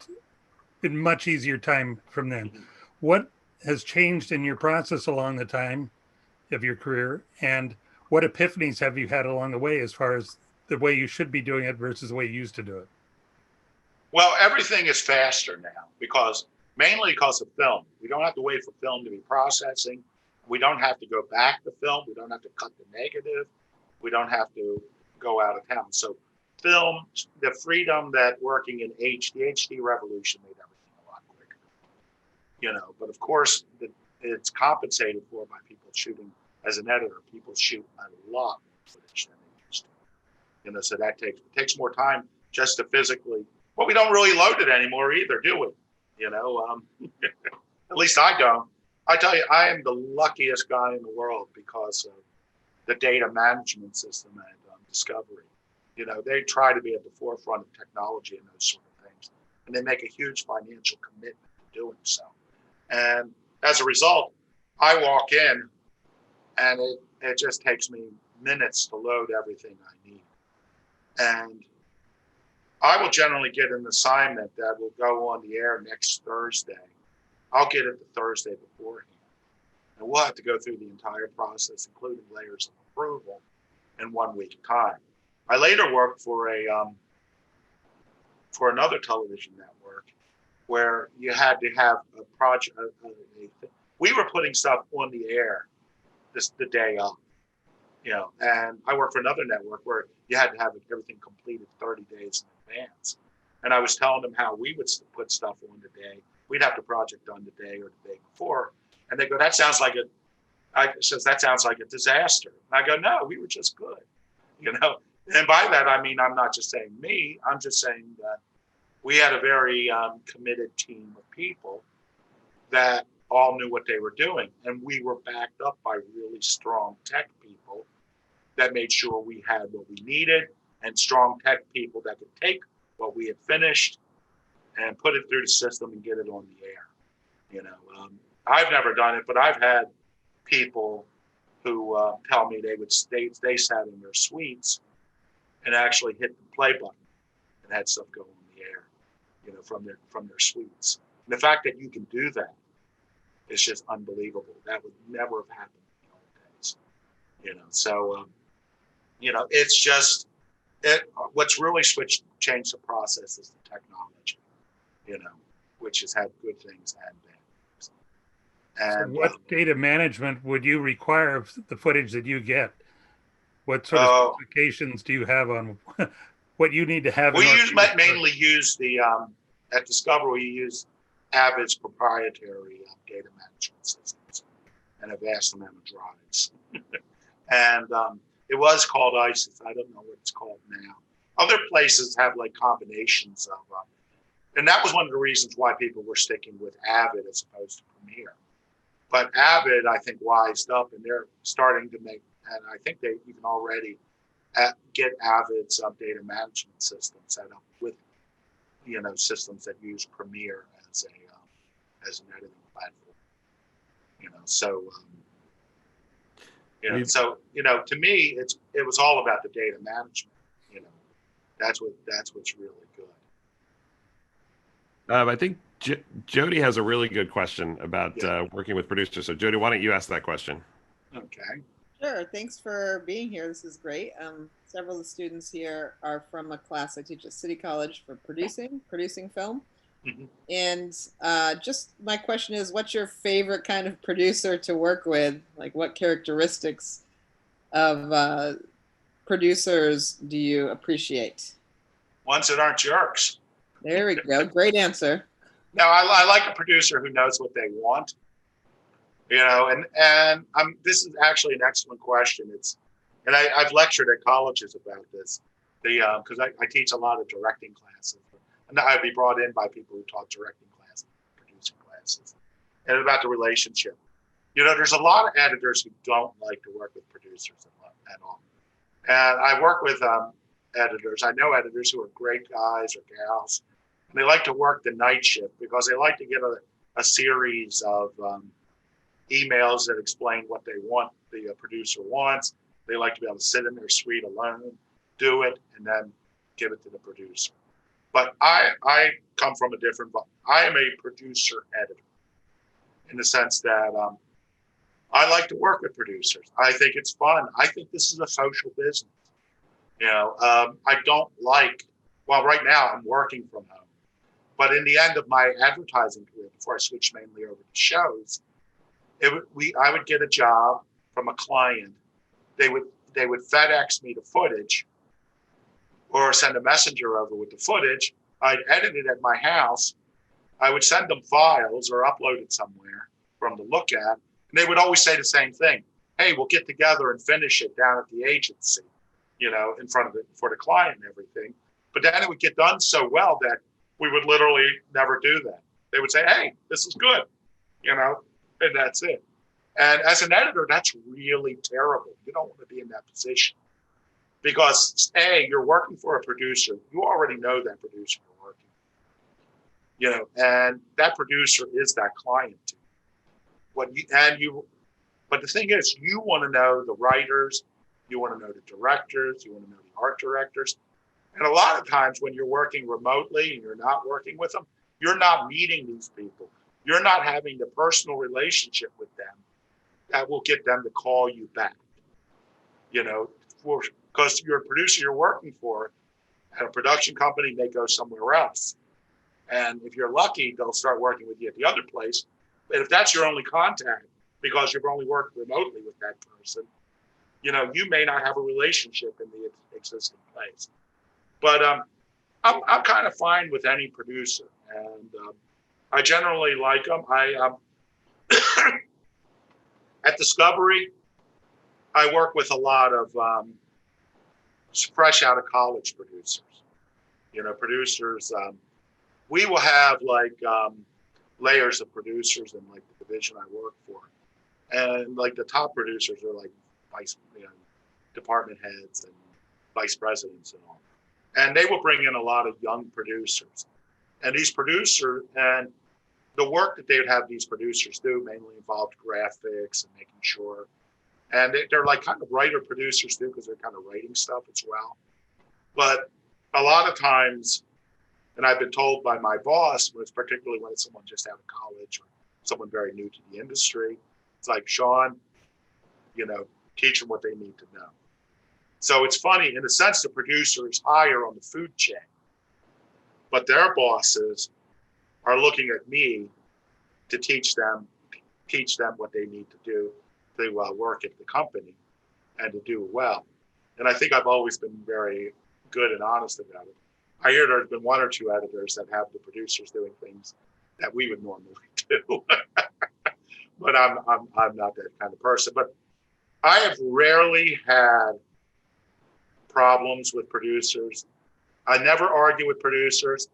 much easier time from then. What has changed in your process along the time of your career, and what epiphanies have you had along the way as far as the way you should be doing it versus the way you used to do it? Well, everything is faster now mainly because of film. We don't have to wait for film to be processing. We don't have to go back to film. We don't have to cut the negative. We don't have to go out of town. So film, the freedom that working in the HD revolution made everything a lot quicker. But of course, it's compensated for by people shooting. As an editor, people shoot a lot more footage than they used to. So that takes more time just to physically. Well, we don't really load it anymore either, do we? At least I don't. I tell you, I am the luckiest guy in the world because of the data management system at Discovery. They try to be at the forefront of technology and those sort of things, and they make a huge financial commitment to doing so. And as a result, I walk in, and it just takes me minutes to load everything I need. And I will generally get an assignment that will go on the air next Thursday. I'll get it the Thursday beforehand. And we'll have to go through the entire process, including layers of approval, in 1 week time. I later worked for another television network where you had to have a project. We were putting stuff on the air the day of, and I worked for another network where you had to have everything completed 30 days in advance. And I was telling them how we would put stuff on the day. We'd have the project done the day or the day before. And they go, that sounds like a disaster. And I go, no, we were just good, And by that, I mean, I'm not just saying me, I'm just saying that we had a very committed team of people that all knew what they were doing. And we were backed up by really strong tech people that made sure we had what we needed, and strong tech people that could take what we had finished and put it through the system and get it on the air. I've never done it, but I've had people who tell me they sat in their suites and actually hit the play button and had stuff go on the air, from their suites. And the fact that you can do that is just unbelievable. That would never have happened in the old days, So, it's just what's really changed the process is the technology, which has had good things and bad things. And so what data management would you require of the footage that you get? What sort of specifications do you have on what you need to have? We mainly use at Discovery, we use Avid's proprietary data management systems and a vast amount of drives. And it was called ISIS. I don't know what it's called now. Other places have combinations of, and that was one of the reasons why people were sticking with Avid as opposed to Premiere. But Avid, I think, wised up, and they're starting to make, and I think you can already get Avid's data management system set up with, systems that use Premiere as an editing platform. So. To me, it was all about the data management. That's what's really good. I think Jody has a really good question about Yeah. working with producers. So Jody, why don't you ask that question? Okay. Sure. Thanks for being here. This is great. Several of the students here are from a class I teach at City College for producing film. Mhm. And just my question is, what's your favorite kind of producer to work with? Like, what characteristics of producers do you appreciate? Ones that aren't jerks. There we go. Great answer. Now, I like a producer who knows what they want, and this is actually an excellent question. And I've lectured at colleges about this, because I teach a lot of directing classes, and I'd be brought in by people who taught directing classes, producing classes, and about the relationship. There's a lot of editors who don't like to work with producers at all, and I work with editors. I know editors who are great guys or gals. And they like to work the night shift because they like to get a series of emails that explain what they want, the producer wants. They like to be able to sit in their suite alone, do it, and then give it to the producer. But I come from a different, I am a producer editor in the sense that I like to work with producers. I think it's fun. I think this is a social business. I don't well, right now I'm working from home. But in the end of my advertising career, before I switched mainly over to shows, I would get a job from a client. They would FedEx me the footage, or send a messenger over with the footage. I'd edit it at my house. I would send them files or upload it somewhere for them to look at. And they would always say the same thing: "Hey, we'll get together and finish it down at the agency, in front of for the client and everything." But then it would get done so well that we would literally never do that. They would say, "Hey, this is good," and that's it. And as an editor, that's really terrible. You don't want to be in that position because you're working for a producer. You already know that producer you're working, and that producer is that client too. But the thing is, you want to know the writers, you want to know the directors, you want to know the art directors. And a lot of times when you're working remotely and you're not working with them, you're not meeting these people. You're not having the personal relationship with them that will get them to call you back, because you're a producer you're working for at a production company, they go somewhere else. And if you're lucky, they'll start working with you at the other place. But if that's your only contact, because you've only worked remotely with that person, you may not have a relationship in the existing place. But I'm kind of fine with any producer, and I generally like them. At Discovery, I work with a lot of fresh out of college producers. Producers. We will have layers of producers in the division I work for, and the top producers are vice, department heads and vice presidents and all. And they will bring in a lot of young producers. And these producers, and the work that they would have these producers do mainly involved graphics and making sure. And they're kind of writer producers too, because they're kind of writing stuff as well. But a lot of times, and I've been told by my boss, particularly when it's someone just out of college or someone very new to the industry, it's like, "Sean, teach them what they need to know." So it's funny, in a sense, the producer is higher on the food chain, but their bosses are looking at me to teach them what they need to do to work at the company and to do well. And I think I've always been very good and honest about it. I hear there's been one or two editors that have the producers doing things that we would normally do, but I'm not that kind of person. But I have rarely had problems with producers. I never argue with producers.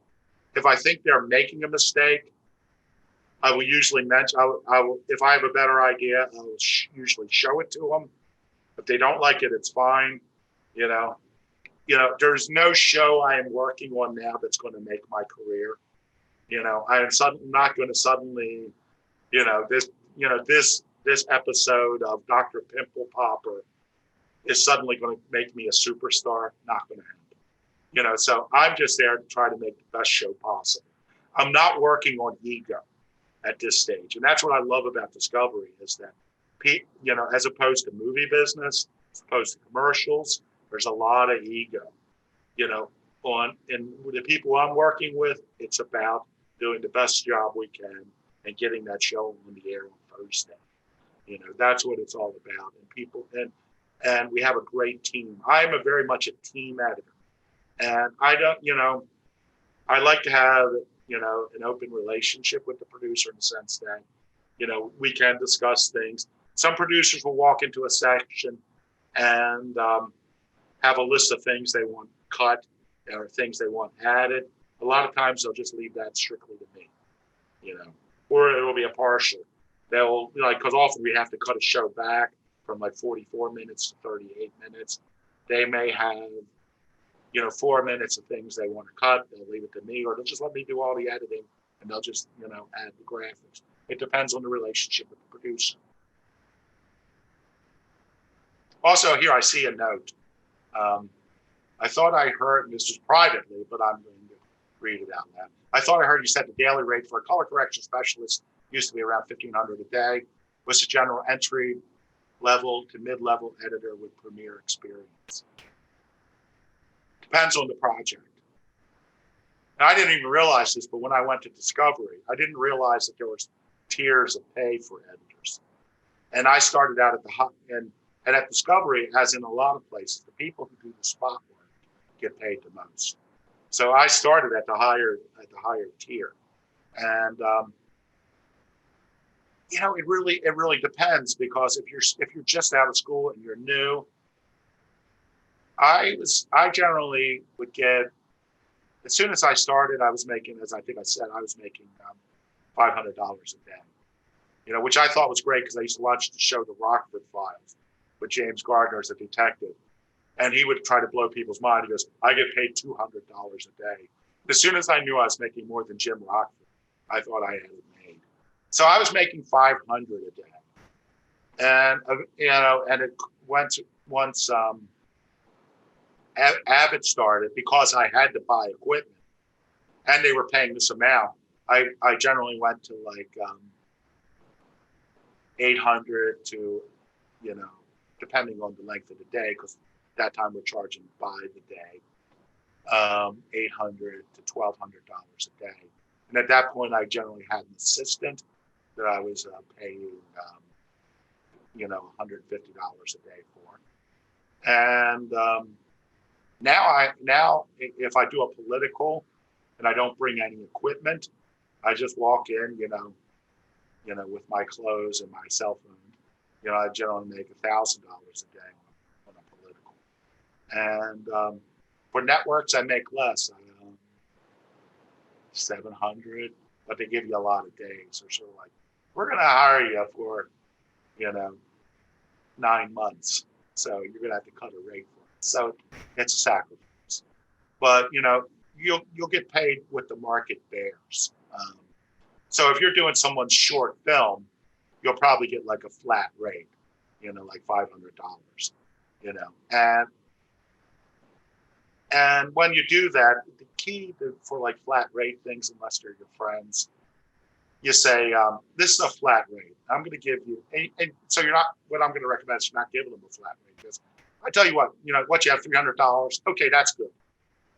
If I think they're making a mistake, I will usually mention. I will, if I have a better idea, I will usually show it to them. If they don't like it, it's fine. There's no show I am working on now that's going to make my career. I am not going to suddenly, this episode of Dr. Pimple Popper is suddenly going to make me a superstar. Not going to happen. So I'm just there to try to make the best show possible. I'm not working on ego at this stage. And that's what I love about Discovery is that, you know, as opposed to movie business, as opposed to commercials, there's a lot of ego, you know, and with the people I'm working with, it's about doing the best job we can and getting that show on the air on Thursday. You know, that's what it's all about. And we have a great team. I'm very much a team editor. And I don't, you know, I like to have, you know, an open relationship with the producer in the sense that, you know, we can discuss things. Some producers will walk into a section and have a list of things they want cut or things they want added. A lot of times they'll just leave that strictly to me, you know, or it'll be a partial. They'll, like, because often we have to cut a show back from like 44 minutes to 38 minutes. They may have, you know, 4 minutes of things they want to cut. They'll leave it to me, or they'll just let me do all the editing and they'll just, you know, add the graphics. It depends on the relationship with the producer. Also, here I see a note. I thought I heard, and this was privately, but I'm going to read it out loud. I thought I heard you said the daily rate for a color correction specialist used to be around $1,500 a day. Was the general entry level to mid-level editor with Premiere experience? Depends on the project. Now, I didn't even realize this, but when I went to Discovery, I didn't realize that there was tiers of pay for editors. And I started out at the high end, and at Discovery, as in a lot of places, the people who do the spot work get paid the most. So I started at the higher tier, and you know, it really depends, because if you're just out of school and you're new, I generally would get, as soon as I started, I was making, as I think I said, I was making $500 a day, you know, which I thought was great because I used to watch the show The Rockford Files with James Gardner as a detective. And he would try to blow people's mind. He goes, I get paid $200 a day. As soon as I knew I was making more than Jim Rockford, I thought I had it made. So I was making $500 a day. And, you know, and it once Abbott started, because I had to buy equipment and they were paying this amount, I generally went to like 800 to, you know, depending on the length of the day, because that time we're charging by the day, $800 to $1,200 a day. And at that point, I generally had an assistant that I was paying, you know, $150 a day for. And now if I do a political and I don't bring any equipment, I just walk in, you know, with my clothes and my cell phone. You know, I generally make $1,000 a day on a political. And for networks, I make less, 700, but they give you a lot of days. They're sort of like, we're going to hire you for, you know, 9 months. So you're going to have to cut a rate for it. So it's a sacrifice. But, you know, you'll get paid what the market bears. So if you're doing someone's short film, you'll probably get like a flat rate, you know, like $500, you know. And when you do that, the key for like flat rate things, unless they're your friends, you say, this is a flat rate. I'm going to give you, and so you're not, what I'm going to recommend is not giving them a flat rate, because I tell you what, you know, what you have $300, okay, that's good.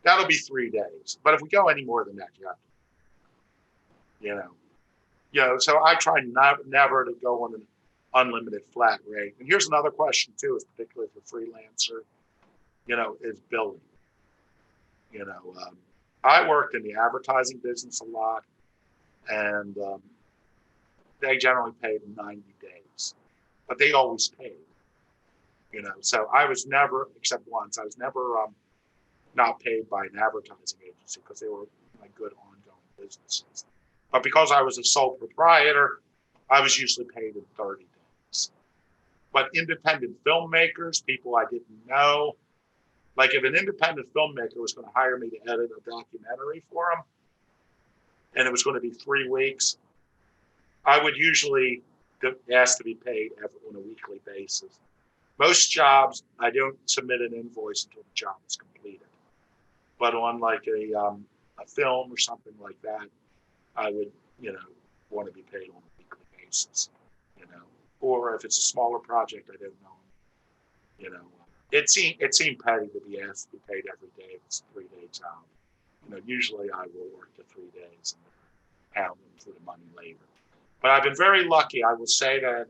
That'll be 3 days. But if we go any more than that, you have to, you know. So I try never to go on an unlimited flat rate. And here's another question too, is particularly for freelancer, you know, is billing. You know, I worked in the advertising business a lot, and they generally paid in 90 days, but they always paid. You know, so I was never, except once, I was never not paid by an advertising agency, because they were like good ongoing businesses. But because I was a sole proprietor, I was usually paid in 30 days. But independent filmmakers, people I didn't know, like if an independent filmmaker was going to hire me to edit a documentary for them, and it was going to be 3 weeks, I would usually ask to be paid on a weekly basis. Most jobs, I don't submit an invoice until the job is completed. But on like a film or something like that, I would, want to be paid on a weekly basis, or if it's a smaller project, I didn't know, it seemed petty to be asked to be paid every day if it's a 3-day job. Usually I will work the 3 days and pound them for the money later. But I've been very lucky. I will say that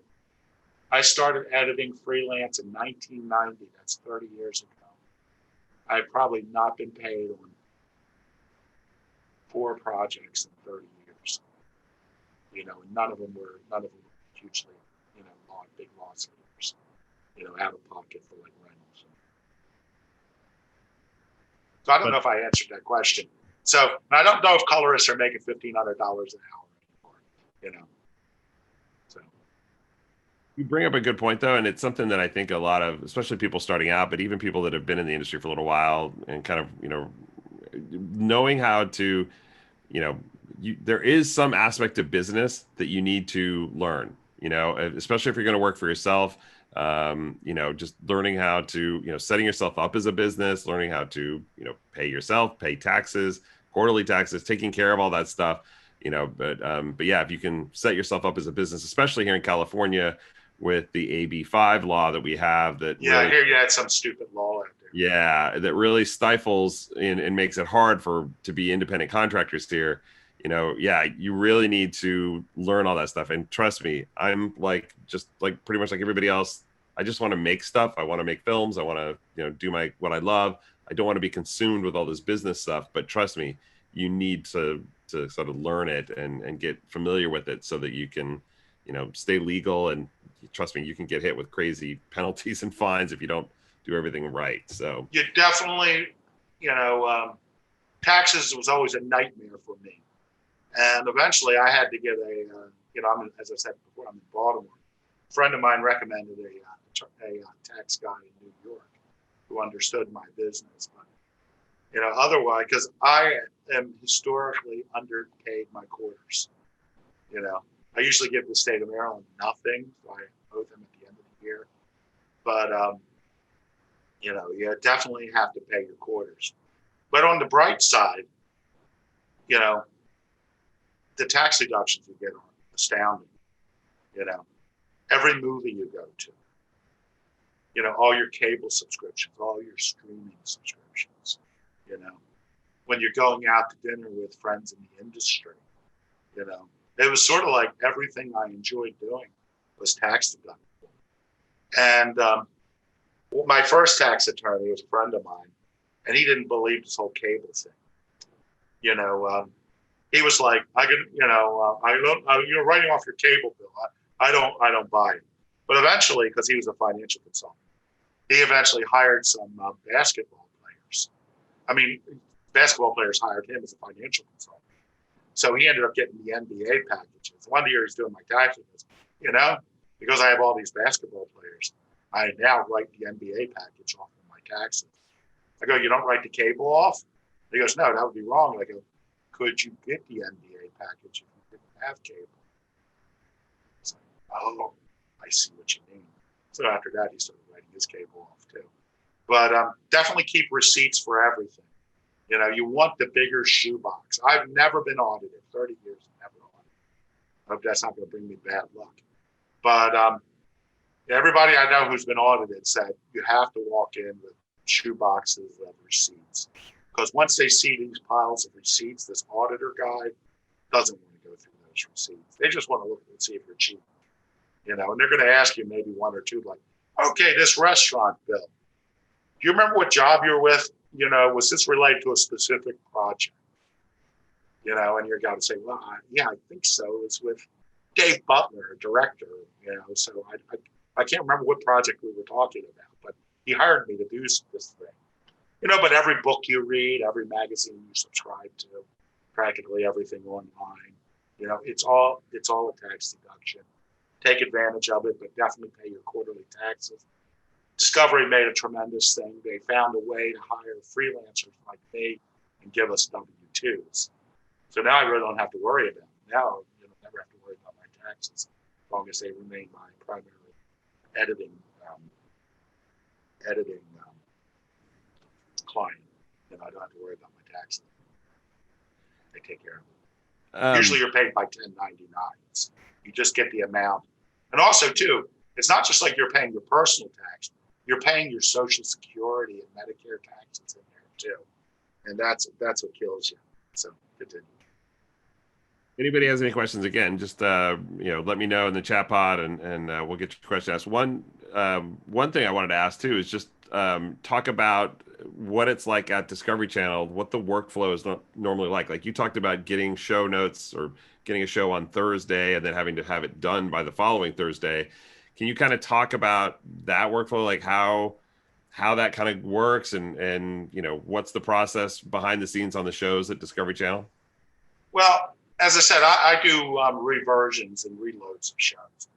I started editing freelance in 1990. That's 30 years ago. I've probably not been paid on 4 projects in 30 years. And none of them were hugely, big loss leaders, out of pocket for like rentals. So I don't know if I answered that question. So I don't know if colorists are making $1,500 an hour anymore, So You bring up a good point though, and it's something that I think a lot of, especially people starting out, but even people that have been in the industry for a little while and kind of, knowing how to, there is some aspect of business that you need to learn, especially if you're going to work for yourself. Just learning how to, setting yourself up as a business, learning how to, pay yourself, pay taxes, quarterly taxes, taking care of all that stuff, but yeah, if you can set yourself up as a business, especially here in California with the AB5 law that we have that. Yeah, really, I hear you had some stupid law out there. Yeah, that really stifles and makes it hard to be independent contractors here. Yeah, you really need to learn all that stuff. And trust me, I'm just pretty much like everybody else. I just want to make stuff. I want to make films. I want to, do what I love. I don't want to be consumed with all this business stuff. But trust me, you need to sort of learn it and get familiar with it so that you can, stay legal. And trust me, you can get hit with crazy penalties and fines if you don't do everything right. So you definitely, taxes was always a nightmare for me. And eventually I had to get as I said before, I'm in Baltimore. A friend of mine recommended a tax guy in New York who understood my business. But, otherwise, because I am historically underpaid my quarters. I usually give the state of Maryland nothing, so I owe them at the end of the year. But, you definitely have to pay your quarters. But on the bright side, the tax deductions you get are astounding. Every movie you go to, all your cable subscriptions, all your streaming subscriptions, when you're going out to dinner with friends in the industry, it was sort of like everything I enjoyed doing was tax deductible. And my first tax attorney was a friend of mine, and he didn't believe this whole cable thing. He was like, you're writing off your cable bill. I don't buy it. But eventually, because he was a financial consultant, he eventually hired some basketball players. Basketball players hired him as a financial consultant. So he ended up getting the NBA packages. One year he's doing my taxes, because I have all these basketball players. I now write the NBA package off of my taxes. I go, you don't write the cable off? He goes, no, that would be wrong. I go, could you get the NBA package if you didn't have cable? It's like, oh, I see what you mean. So after that, he started writing his cable off too. But definitely keep receipts for everything. You want the bigger shoebox. I've never been audited, 30 years, never audited. I hope that's not going to bring me bad luck. But everybody I know who's been audited said you have to walk in with shoeboxes of receipts. Because once they see these piles of receipts, this auditor guy doesn't want to go through those receipts. They just want to look and see if you're cheap. And they're going to ask you maybe one or two, like, okay, this restaurant bill. Do you remember what job you're with? Was this related to a specific project? And you're going to say, well, I think so. It's with Dave Butler, a director, so I can't remember what project we were talking about, but he hired me to do this thing. But every book you read, every magazine you subscribe to, practically everything online, it's all a tax deduction. Take advantage of it, but definitely pay your quarterly taxes. Discovery made a tremendous thing. They found a way to hire freelancers like me and give us W-2s. So now I really don't have to worry about it. Now never have to worry about my taxes as long as they remain my primary editing client. I don't have to worry about my taxes. They take care of it. Usually you're paid by 1099s. You just get the amount. And also, too, it's not just like you're paying your personal tax. You're paying your Social Security and Medicare taxes in there, too. And that's what kills you. So continue. Anybody has any questions, again, just let me know in the chat pod, and we'll get your question asked. One thing I wanted to ask too is just talk about what it's like at Discovery Channel, what the workflow is normally like. Like you talked about getting show notes or getting a show on Thursday and then having to have it done by the following Thursday. Can you kind of talk about that workflow, like how that kind of works, and what's the process behind the scenes on the shows at Discovery Channel? Well, as I said, I do reversions and reloads of shows.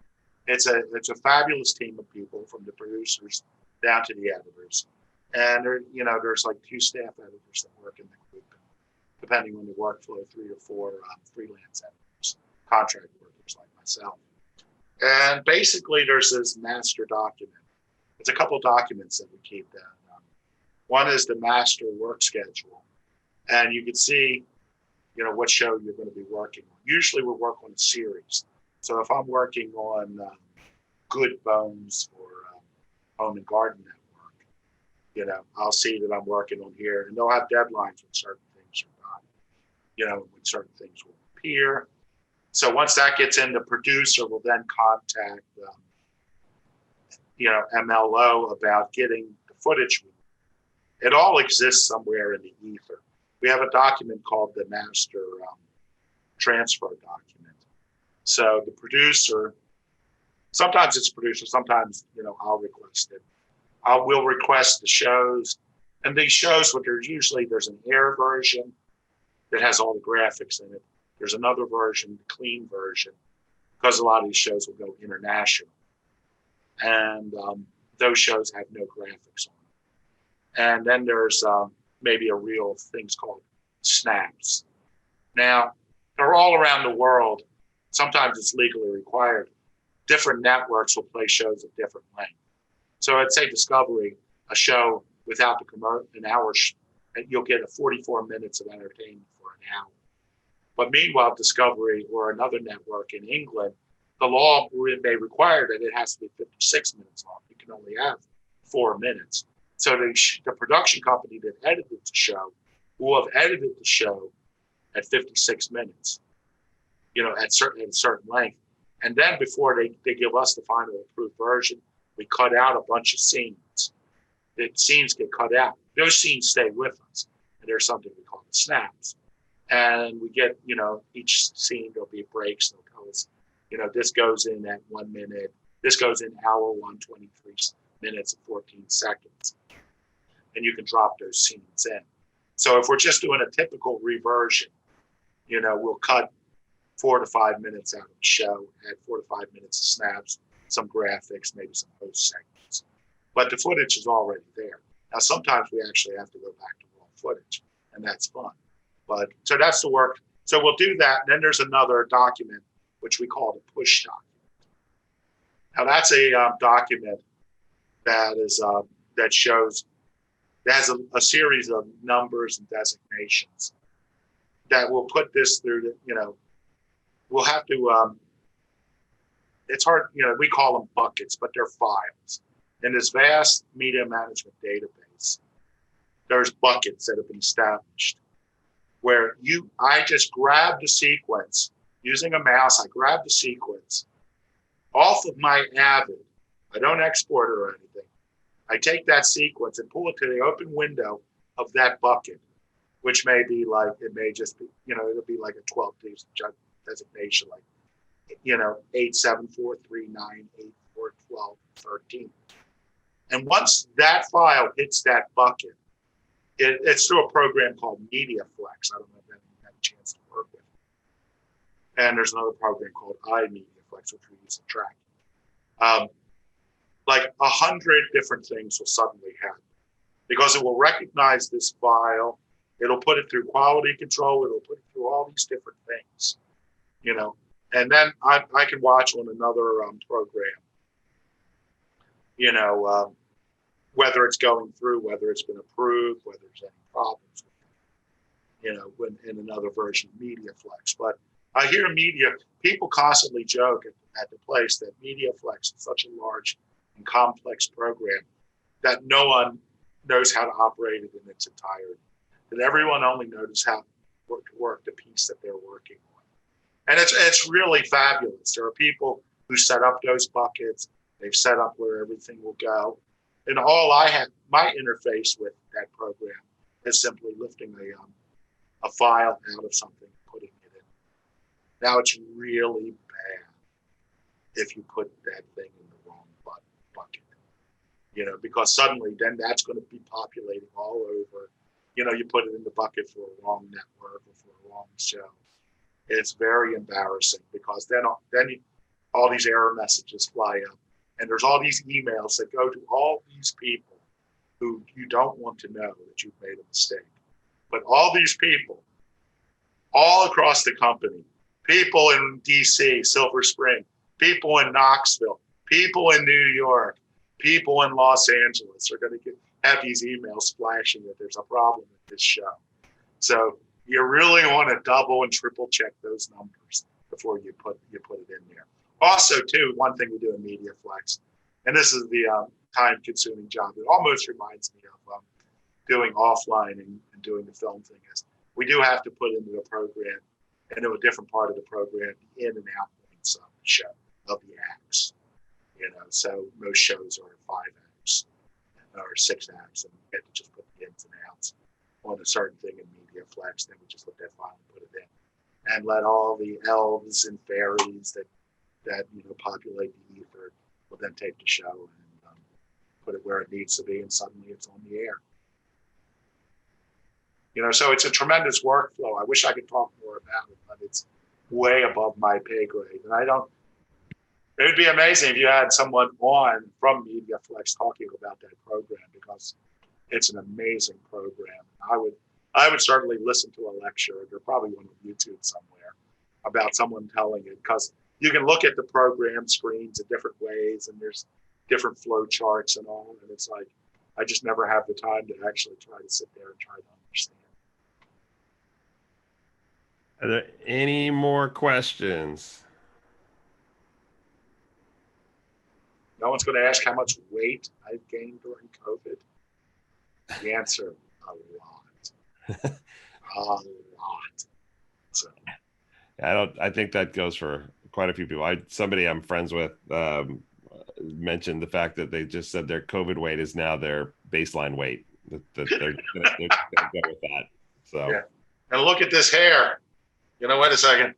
It's a fabulous team of people, from the producers down to the editors, and there's like 2 staff editors that work in the group, depending on the workflow, 3 or 4 freelance editors, contract workers like myself. And basically, there's this master document. It's a couple documents that we keep down. One is the master work schedule, and you can see what show you're going to be working on. Usually we work on a series. So if I'm working on Good Bones or Home and Garden Network, I'll see that I'm working on here, and they'll have deadlines when certain things are done, when certain things will appear. So once that gets in, the producer will then contact, MLO about getting the footage. It all exists somewhere in the ether. We have a document called the master transfer document. So the producer, sometimes it's producer, sometimes, I'll request it. We'll request the shows. And these shows, there's an air version that has all the graphics in it. There's another version, the clean version, because a lot of these shows will go international. And those shows have no graphics on them. And then there's maybe a reel of things called snaps. Now, they're all around the world. Sometimes it's legally required. Different networks will play shows at different length. So I'd say Discovery, a show without an hour, you'll get a 44 minutes of entertainment for an hour. But meanwhile, Discovery or another network in England, the law may require that it has to be 56 minutes long. You can only have 4 minutes. So the production company that edited the show will have edited the show at 56 minutes, at a certain length. And then before they give us the final approved version, we cut out a bunch of scenes. The scenes get cut out. Those scenes stay with us. And there's something we call the snaps. And we get, each scene, there'll be breaks. They'll tell us, this goes in at 1 minute. This goes in hour 1, 23 minutes and 14 seconds. And you can drop those scenes in. So if we're just doing a typical reversion, we'll cut 4 to 5 minutes out of the show, add 4 to 5 minutes of snaps, some graphics, maybe some post segments. But the footage is already there. Now, sometimes we actually have to go back to raw footage, and that's fun. But so that's the work. So we'll do that. And then there's another document, which we call the push document. Now, that's a document that is that shows, that has a series of numbers and designations that will put this through we'll have to, it's hard, we call them buckets, but they're files. In this vast media management database, there's buckets that have been established where I just grab the sequence using a mouse. I grab the sequence off of my Avid. I don't export it or anything. I take that sequence and pull it to the open window of that bucket, which may be like, it may just be, it'll be like a 12 designation, like, 87439841213. And once that file hits that bucket, it's through a program called MediaFlex. I don't know if anyone had a chance to work with. And there's another program called iMediaFlex, which we use to track. Like 100 different things will suddenly happen because it will recognize this file. It'll put it through quality control. It'll put it through all these different things, and then I can watch on another program, whether it's going through, whether it's been approved, whether there's any problems, in another version of MediaFlex. But I hear people constantly joke at the place that MediaFlex is such a large and complex program that no one knows how to operate it in its entirety. That everyone only knows how to work the piece that they're working on. And it's really fabulous. There are people who set up those buckets. They've set up where everything will go. And all I have, my interface with that program is simply lifting a file out of something, putting it in. Now it's really bad if you put that thing in the wrong bucket, because suddenly then that's going to be populating all over. You put it in the bucket for a wrong network or for a wrong show. It's very embarrassing because then all these error messages fly up, and there's all these emails that go to all these people who you don't want to know that you've made a mistake. But all these people, all across the company, people in DC, Silver Spring, people in Knoxville, people in New York, people in Los Angeles are going to have these emails flashing that there's a problem with this show. So you really want to double and triple check those numbers before you put it in there. Also, too, one thing we do in MediaFlex, and this is the time-consuming job. It almost reminds me of doing offline and doing the film thing. Is we do have to put into the program, into a different part of the program, the in and out points of the show, of the acts. So most shows are 5 acts or 6 acts, and we have to just put the ins and outs on a certain thing in MediaFlex. Then we just look that file and put it in, and let all the elves and fairies that populate the ether will then take the show and put it where it needs to be, and suddenly it's on the air. So it's a tremendous workflow. I wish I could talk more about it, but it's way above my pay grade. And it would be amazing if you had someone on from MediaFlex talking about that program, because it's an amazing program. I would certainly listen to a lecture. There's probably one on YouTube somewhere about someone telling it, because you can look at the program screens in different ways, and there's different flow charts and all. And it's like, I just never have the time to actually try to sit there and try to understand. Are there any more questions? No one's going to ask how much weight I've gained during COVID. The answer, a lot. A lot. So. I think that goes for quite a few people. Somebody I'm friends with mentioned the fact that they just said their COVID weight is now their baseline weight. That they're going to go with that. So. Yeah. And look at this hair. Wait a second.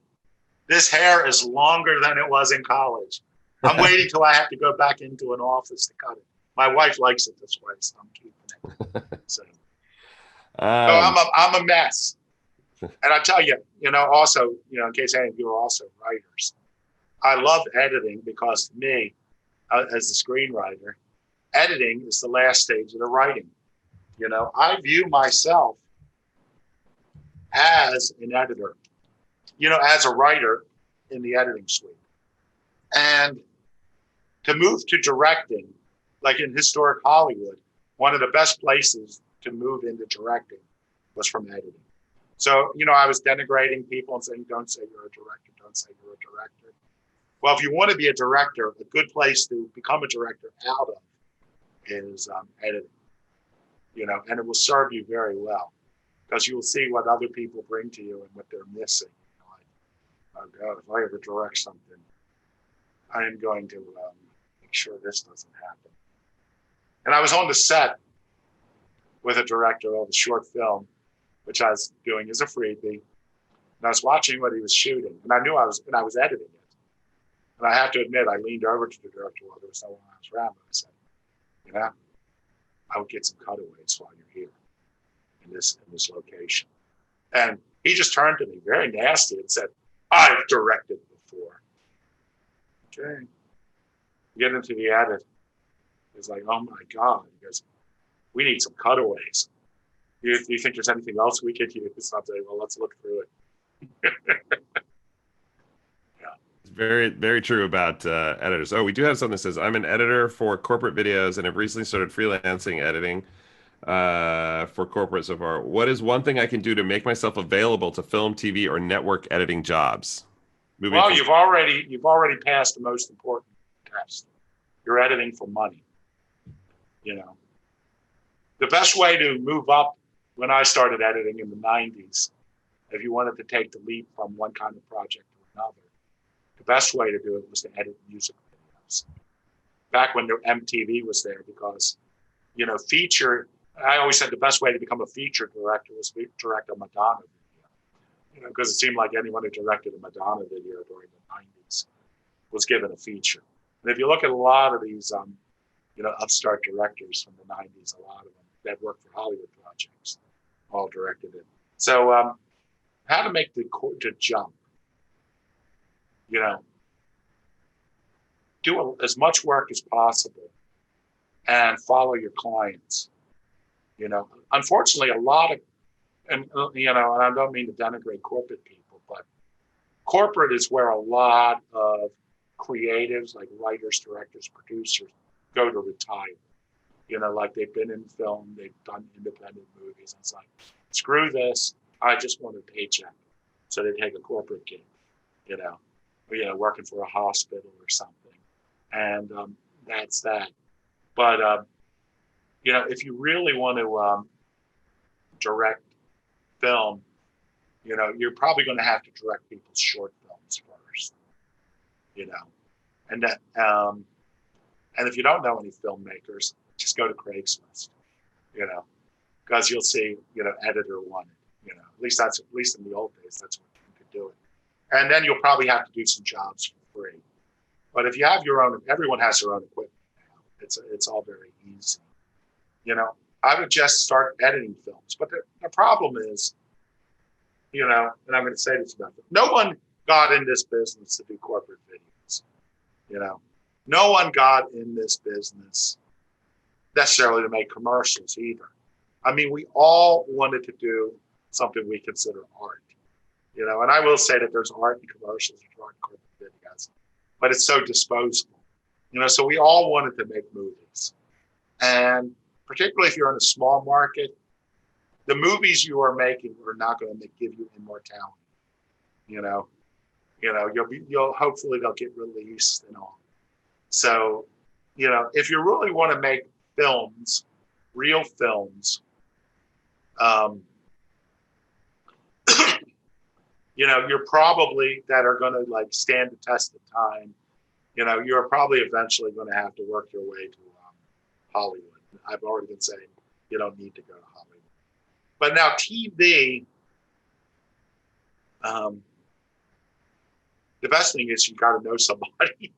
This hair is longer than it was in college. I'm waiting till I have to go back into an office to cut it. My wife likes it this way, so I'm keeping it. So I'm a mess. And I tell you, also, in case any of you are also writers, I love editing because to me, as a screenwriter, editing is the last stage of the writing. I view myself as an editor, as a writer in the editing suite. And to move to directing, like in historic Hollywood, one of the best places to move into directing was from editing. So, I was denigrating people and saying, don't say you're a director, don't say you're a director. Well, if you want to be a director, a good place to become a director out of is editing, and it will serve you very well, because you will see what other people bring to you and what they're missing. Oh God, if I ever direct something, I am going to make sure this doesn't happen. And I was on the set with a director of a short film, which I was doing as a freebie. And I was watching what he was shooting, and I knew I was editing it. And I have to admit, I leaned over to the director while there was no one else around, and I said, I would get some cutaways while you're here in this location. And he just turned to me very nasty and said, I've directed before. Okay. Get into the edit. It's like, oh my God. He goes, we need some cutaways. Do you think there's anything else we could use? I'll say, well, let's look through it. Yeah. It's very, very true about editors. Oh, we do have something that says, I'm an editor for corporate videos and have recently started freelancing editing. for corporate so far. What is one thing I can do to make myself available to film, TV, or network editing jobs? Well, you've already passed the most important test. You're editing for money. You know, the best way to move up when I started editing in the 90s, if you wanted to take the leap from one kind of project to another, the best way to do it was to edit music videos. Back when the MTV was there, because, you know, I always said the best way to become a feature director was to direct a Madonna video. You know, because it seemed like anyone who directed a Madonna video during the 90s was given a feature. And if you look at a lot of these, you know, upstart directors from the 90s, a lot of them that worked for Hollywood projects, all directed it. So how to make the jump, you know, do as much work as possible and follow your clients. You know, unfortunately, a lot of, and you know, and I don't mean to denigrate corporate people, but corporate is where a lot of creatives, like writers, directors, producers, go to retire. You know, like they've been in film, they've done independent movies. And it's like, screw this, I just want a paycheck. So they take a corporate gig, you know, working for a hospital or something. And that's that. But, you know, if you really want to direct film, you know, you're probably going to have to direct people's short films first, you know, and that, and if you don't know any filmmakers, just go to Craigslist, you know, because you'll see, you know, editor wanted, you know, at least in the old days, that's when you could do it. And then you'll probably have to do some jobs for free. But if you have your own, everyone has their own equipment now. It's all very easy. You know, I would just start editing films. But the problem is, you know, and I'm going to say this about them, no one got in this business to do corporate videos. You know, no one got in this business necessarily to make commercials either. I mean, we all wanted to do something we consider art. You know, and I will say that there's art in commercials, there's art in corporate videos, but it's so disposable. You know, so we all wanted to make movies. And particularly if you're in a small market, the movies you are making are not going to give you immortality. You'll hopefully they'll get released and all. So, you know, if you really want to make films, real films, you know, you're probably that are going to like stand the test of time. You know, you're probably eventually going to have to work your way to Hollywood. I've already been saying you don't need to go to Hollywood. But now TV, the best thing is you got to know somebody.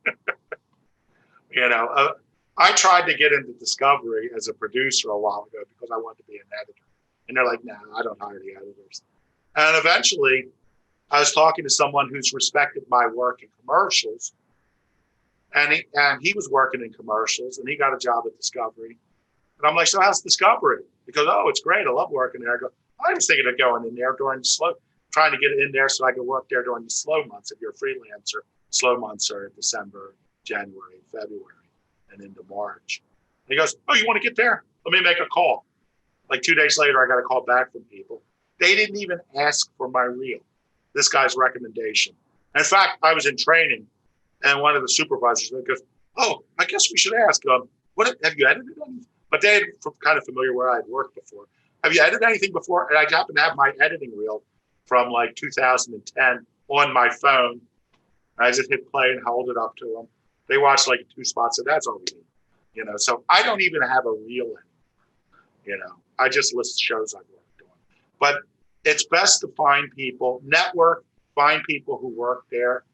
You know, I tried to get into Discovery as a producer a while ago because I wanted to be an editor. And they're like, no, I don't hire the editors. And eventually, I was talking to someone who's respected my work in commercials. And he was working in commercials, and he got a job at Discovery. And I'm like, so how's Discovery? He goes, oh, it's great. I love working there. I go, I was thinking of going in there during the trying to get it in there so I could work there during the slow months. If you're a freelancer, slow months are December, January, February, and into March. And he goes, oh, you want to get there? Let me make a call. Like 2 days later, I got a call back from people. They didn't even ask for my reel, this guy's recommendation. In fact, I was in training, and one of the supervisors goes, oh, I guess we should ask, what have you edited anything? But they were kind of familiar where I'd worked before. Have you edited anything before? And I happen to have my editing reel from like 2010 on my phone. I just hit play and hold it up to them. They watched like 2 spots, and that's all we need. You know, so I don't even have a reel anymore. You know, I just list shows I've worked on. But it's best to find people, network, find people who work there.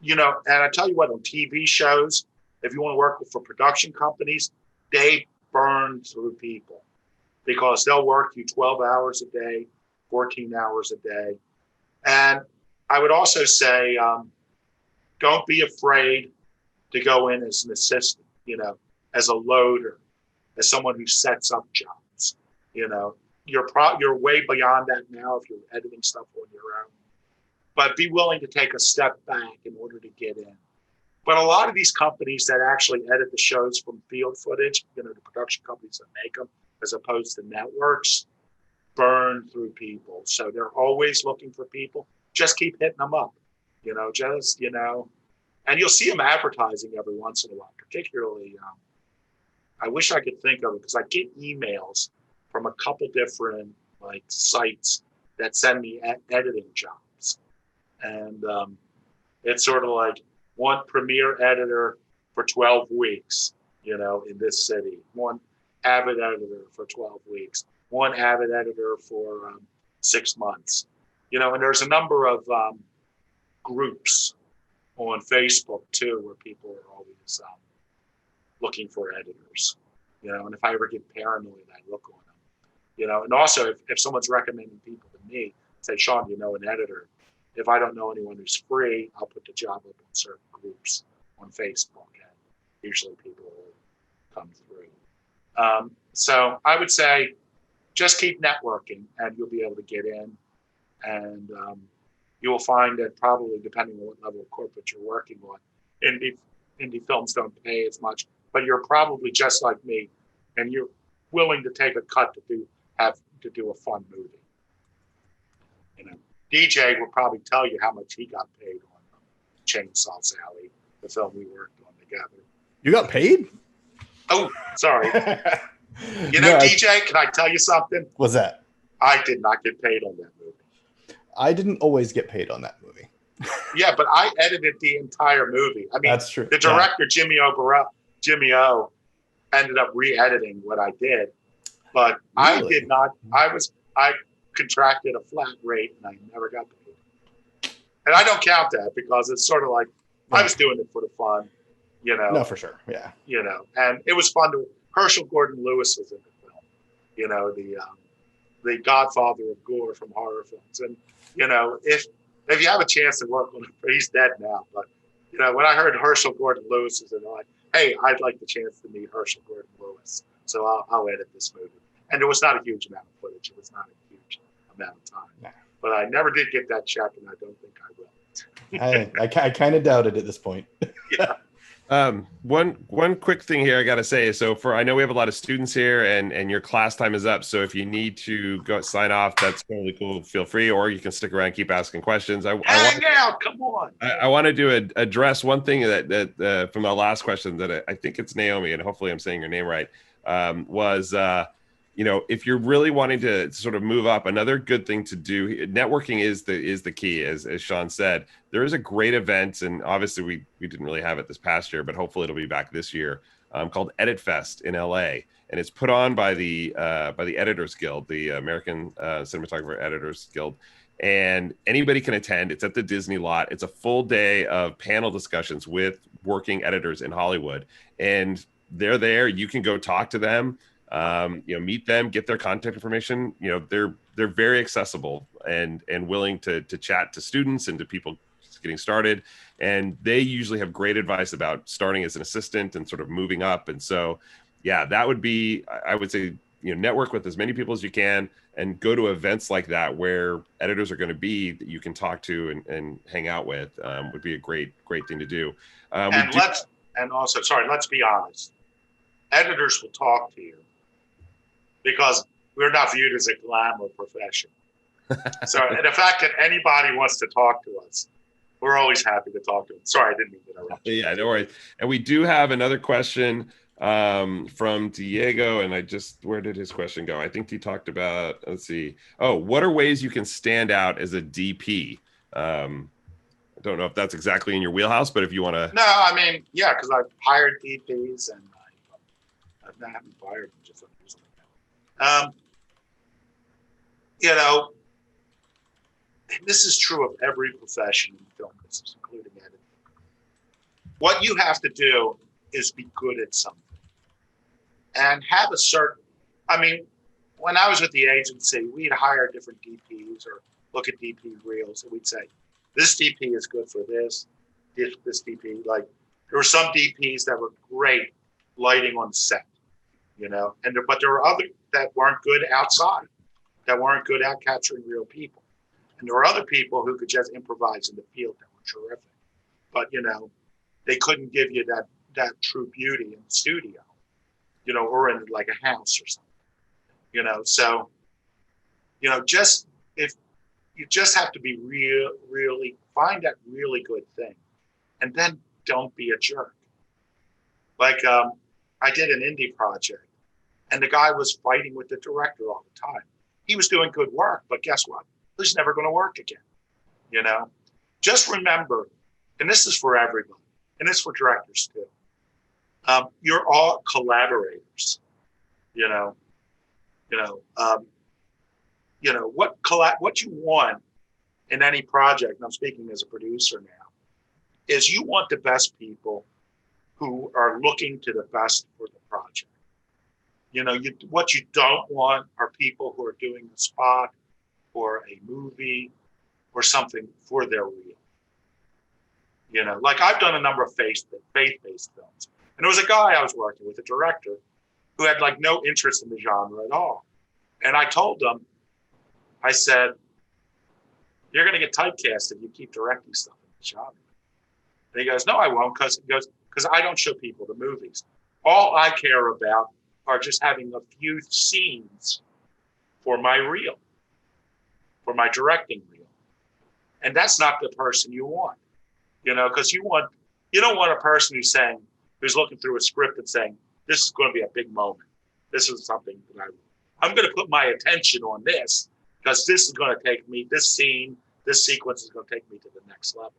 You know, and I tell you what, on TV shows, if you want to work for production companies, they burn through people because they'll work you 12 hours a day, 14 hours a day. And I would also say, don't be afraid to go in as an assistant, you know, as a loader, as someone who sets up jobs. You know, you're way beyond that now if you're editing stuff on your own. But be willing to take a step back in order to get in. But a lot of these companies that actually edit the shows from field footage, you know, the production companies that make them, as opposed to networks, burn through people. So they're always looking for people. Just keep hitting them up, and you'll see them advertising every once in a while. Particularly, I wish I could think of it because I get emails from a couple different like sites that send me editing jobs, and it's sort of like one premiere editor for 12 weeks, in this city, one avid editor for 12 weeks, one avid editor for 6 months, and there's a number of groups on Facebook too, where people are always looking for editors, and if I ever get paranoid, I look on them, and also if someone's recommending people to me, say, Sean, an editor. If I don't know anyone who's free, I'll put the job up on certain groups on Facebook, and usually people will come through. So I would say just keep networking, and you'll be able to get in, and you will find that probably depending on what level of corporate you're working on, indie films don't pay as much, but you're probably just like me, and you're willing to take a cut to do a fun movie. DJ will probably tell you how much he got paid on Chainsaw Sally, the film we worked on together. You got paid? Oh, sorry. No, DJ, can I tell you something? What's that? I did not get paid on that movie. I didn't always get paid on that movie. Yeah, but I edited the entire movie. I mean, that's true. The director, Jimmy O, ended up re-editing what I did, but really? I did not. I contracted a flat rate, and I never got paid. And I don't count that because it's sort of like I was doing it for the fun, No, for sure, yeah. And it was fun to. Herschel Gordon Lewis was in the film, the godfather of gore from horror films. And if you have a chance to work on him, he's dead now. But when I heard Herschel Gordon Lewis was in, I'm like, hey, I'd like the chance to meet Herschel Gordon Lewis, so I'll edit this movie. And there was not a huge amount of footage. It was not a huge amount of time. Nah. But I never did get that check, and I don't think I will. I kind of doubted at this point. Yeah. One quick thing here I got to say. So I know we have a lot of students here, and your class time is up. So if you need to go sign off, that's totally cool. Feel free, or you can stick around and keep asking questions. Hang out, come on. I wanted to address one thing that from the last question that I think it's Naomi, and hopefully I'm saying your name right, was if you're really wanting to sort of move up, another good thing to do, networking is the key, as Sean said. There is a great event, and obviously we didn't really have it this past year, but hopefully it'll be back this year, called Edit Fest in LA, and it's put on by the Editors Guild, the American Cinematographer Editors Guild, and anybody can attend. It's at the Disney lot. It's a full day of panel discussions with working editors in Hollywood, and they're there. You can go talk to them. Meet them, get their contact information. They're very accessible and willing to chat to students and to people just getting started. And they usually have great advice about starting as an assistant and sort of moving up. And so, yeah, that would be, I would say, network with as many people as you can and go to events like that where editors are going to be that you can talk to and hang out with. Would be a great thing to do. Let's be honest. Editors will talk to you, because we're not viewed as a glamour profession. So, and the fact that anybody wants to talk to us, we're always happy to talk to them. Sorry, I didn't mean to interrupt you. Yeah, no worries. And we do have another question from Diego, and where did his question go? I think he talked about, let's see. Oh, what are ways you can stand out as a DP? I don't know if that's exactly in your wheelhouse, but if you want to. No, I mean, yeah, because I've hired DPs, and I haven't fired them, just unusing them. This is true of every profession in film business, including editing. What you have to do is be good at something and have a certain, when I was with the agency, we'd hire different DPs or look at DP reels, and we'd say, this DP is good for this DP. Like, there were some DPs that were great lighting on set, but there were other that weren't good outside, that weren't good at capturing real people. And there were other people who could just improvise in the field that were terrific. But, they couldn't give you that true beauty in the studio, or in like a house or something. So, just if you just have to be really find that really good thing, and then don't be a jerk. Like I did an indie project, and the guy was fighting with the director all the time. He was doing good work, but guess what? It was never going to work again. Just remember, and this is for everybody, and it's for directors too. You're all collaborators. What you want in any project, and I'm speaking as a producer now, is you want the best people who are looking to the best for the project. What you don't want are people who are doing a spot or a movie or something for their reel. Like I've done a number of faith-based films. And there was a guy I was working with, a director, who had like no interest in the genre at all. And I told him, I said, you're going to get typecast if you keep directing stuff in the genre. And he goes, no, I won't, because I don't show people the movies. All I care about are just having a few scenes for my reel, for my directing reel. And that's not the person you want, because you don't want a person who's looking through a script and saying, this is going to be a big moment. This is something that I'm going to put my attention on this, because this is going to take me, this sequence is going to take me to the next level.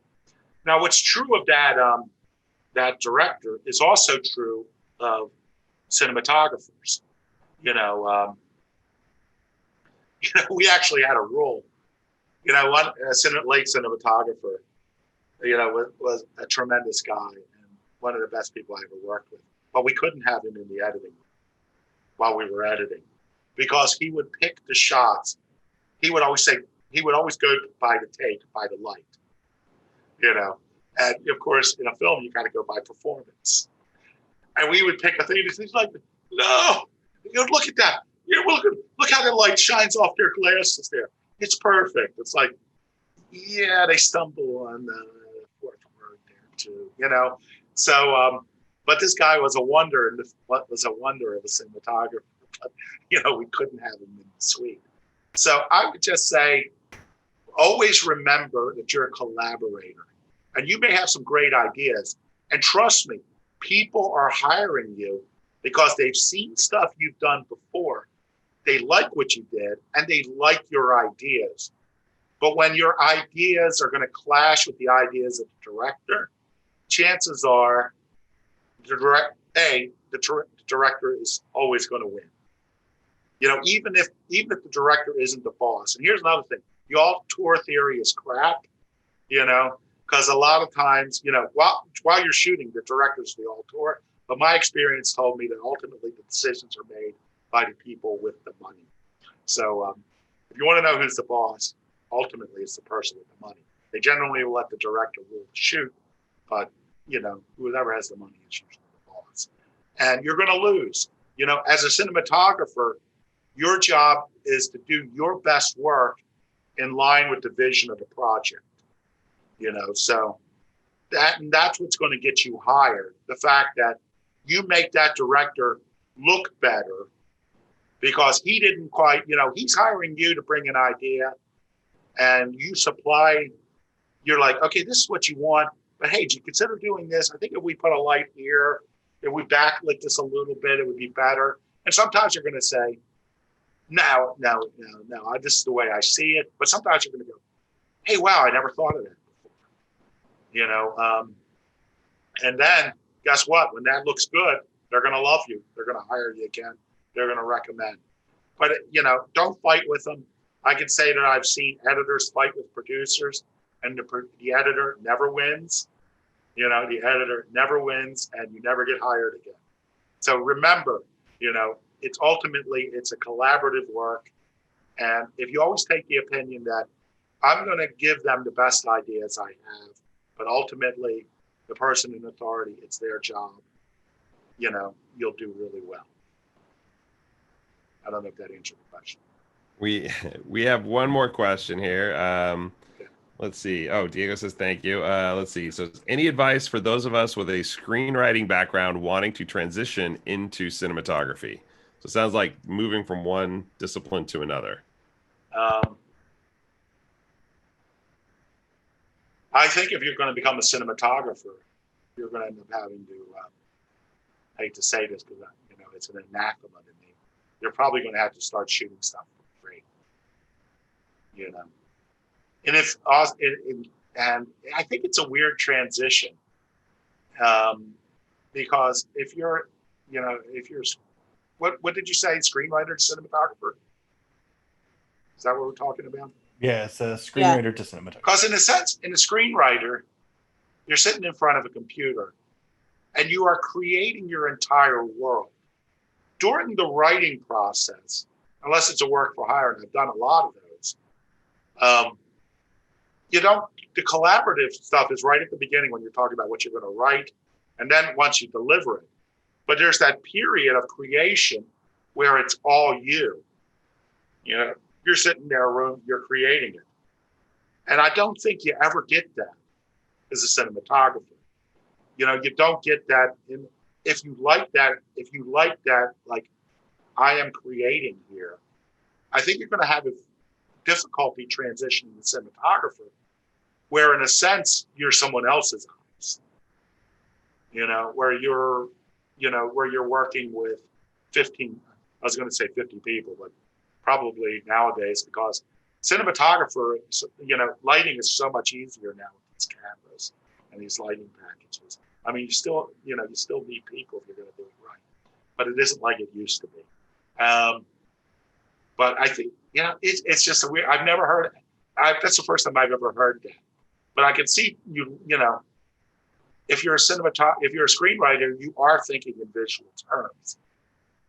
Now, what's true of that director is also true of cinematographers. We actually had a rule. One late cinematographer, was a tremendous guy and one of the best people I ever worked with. But we couldn't have him in the editing while we were editing, because he would pick the shots. He would always go by the take, by the light, and of course in a film, you got to go by performance. And we would pick a thing and he's like, no, look at that. Look how the light shines off their glasses there. It's perfect. It's like, yeah, they stumble on the fourth word there too, So, but this guy was a wonder, and what was a wonder of a cinematographer. But, we couldn't have him in the suite. So I would just say, always remember that you're a collaborator, and you may have some great ideas. And trust me, people are hiring you because they've seen stuff you've done before. They like what you did, and they like your ideas. But when your ideas are going to clash with the ideas of the director, chances are the director is always going to win. Even if the director isn't the boss. And here's another thing: the auteur theory is crap. Because a lot of times, while you're shooting, the director's the auteur. But my experience told me that ultimately the decisions are made by the people with the money. So if you want to know who's the boss, ultimately it's the person with the money. They generally will let the director rule the shoot, but whoever has the money is usually the boss. And you're going to lose. As a cinematographer, your job is to do your best work in line with the vision of the project. So that's what's going to get you hired. The fact that you make that director look better because he didn't quite, he's hiring you to bring an idea, and you supply, you're like, okay, this is what you want, but hey, do you consider doing this? I think if we put a light here, if we backlit this a little bit, it would be better. And sometimes you're going to say, no, this is the way I see it. But sometimes you're going to go, hey, wow, I never thought of that before. And then guess what? When that looks good, they're going to love you. They're going to hire you again. They're going to recommend. But, don't fight with them. I can say that I've seen editors fight with producers, and the editor never wins. The editor never wins, and you never get hired again. So remember, it's a collaborative work. And if you always take the opinion that I'm going to give them the best ideas I have, but ultimately the person in authority, it's their job, you'll do really well. I don't know if that answered the question. We have one more question here. Okay. Let's see. Oh, Diego says thank you. Let's see. So any advice for those of us with a screenwriting background wanting to transition into cinematography? So it sounds like moving from one discipline to another. I think if you're going to become a cinematographer, you're going to end up having to, I hate to say this because it's an anathema to me. You're probably going to have to start shooting stuff for free. And it's awesome. And I think it's a weird transition because if you're what did you say, screenwriter to cinematographer? Is that what we're talking about? Yeah, it's a screenwriter to cinematographer. Because in a sense, in a screenwriter, you're sitting in front of a computer and you are creating your entire world. During the writing process, unless it's a work for hire, and I've done a lot of those, the collaborative stuff is right at the beginning when you're talking about what you're going to write, and then once you deliver it. But there's that period of creation where it's all you. You're sitting there, you're creating it. And I don't think you ever get that as a cinematographer. You don't get that if you like that, like I am creating here, I think you're going to have a difficulty transitioning to cinematographer, where in a sense you're someone else's eyes. Where you're working with 15. I was going to say 50 people, but probably nowadays, because cinematographer, lighting is so much easier now with these cameras and these lighting packages. I mean, you still need people if you're going to do it right, but it isn't like it used to be. But I think, it's just a weird, I've never heard it. That's the first time I've ever heard that. But I can see if you're a screenwriter, you are thinking in visual terms.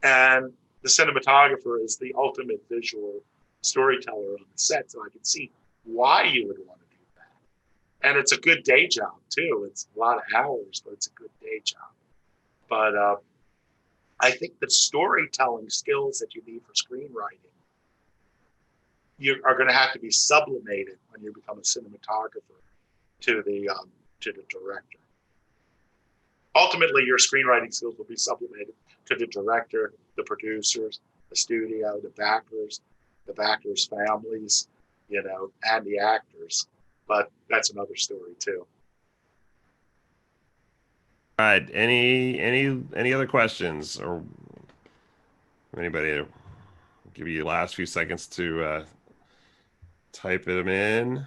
And the cinematographer is the ultimate visual storyteller on the set. So I can see why you would want to do that. And it's a good day job too. It's a lot of hours, but it's a good day job. But I think the storytelling skills that you need for screenwriting, you are going to have to be sublimated when you become a cinematographer to the director. Ultimately, your screenwriting skills will be sublimated to the director, the producers, the studio, the backers' families, and the actors. But that's another story too. All right. Any other questions, or anybody? I'll give you the last few seconds to type them in.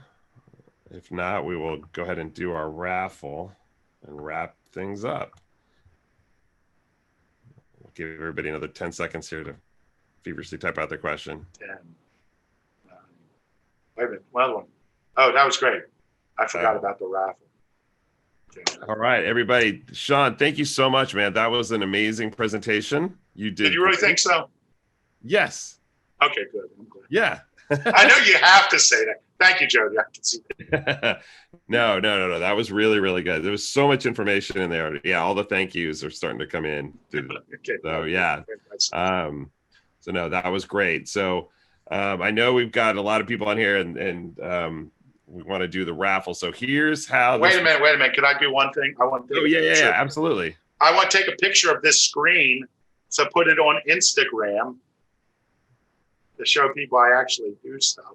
If not, we will go ahead and do our raffle and wrap things up. We'll give everybody another 10 seconds here to feverishly type out their question. 10, 9. Wait a minute, another one. Oh, that was great. I forgot about the raffle. All right, everybody. Sean, thank you so much, man. That was an amazing presentation. You did. Did you really think so? Yes. Okay, good. I'm glad. Yeah. I know you have to say that. Thank you, Jody. I can see that. No. That was really, really good. There was so much information in there. Yeah, all the thank yous are starting to come in. Okay. So yeah. So no, that was great. So I know we've got a lot of people on here, and we want to do the raffle. So here's how. Wait a minute. Can I do one thing? I want to take a picture. Absolutely. I want to take a picture of this screen, so put it on Instagram to show people I actually do stuff,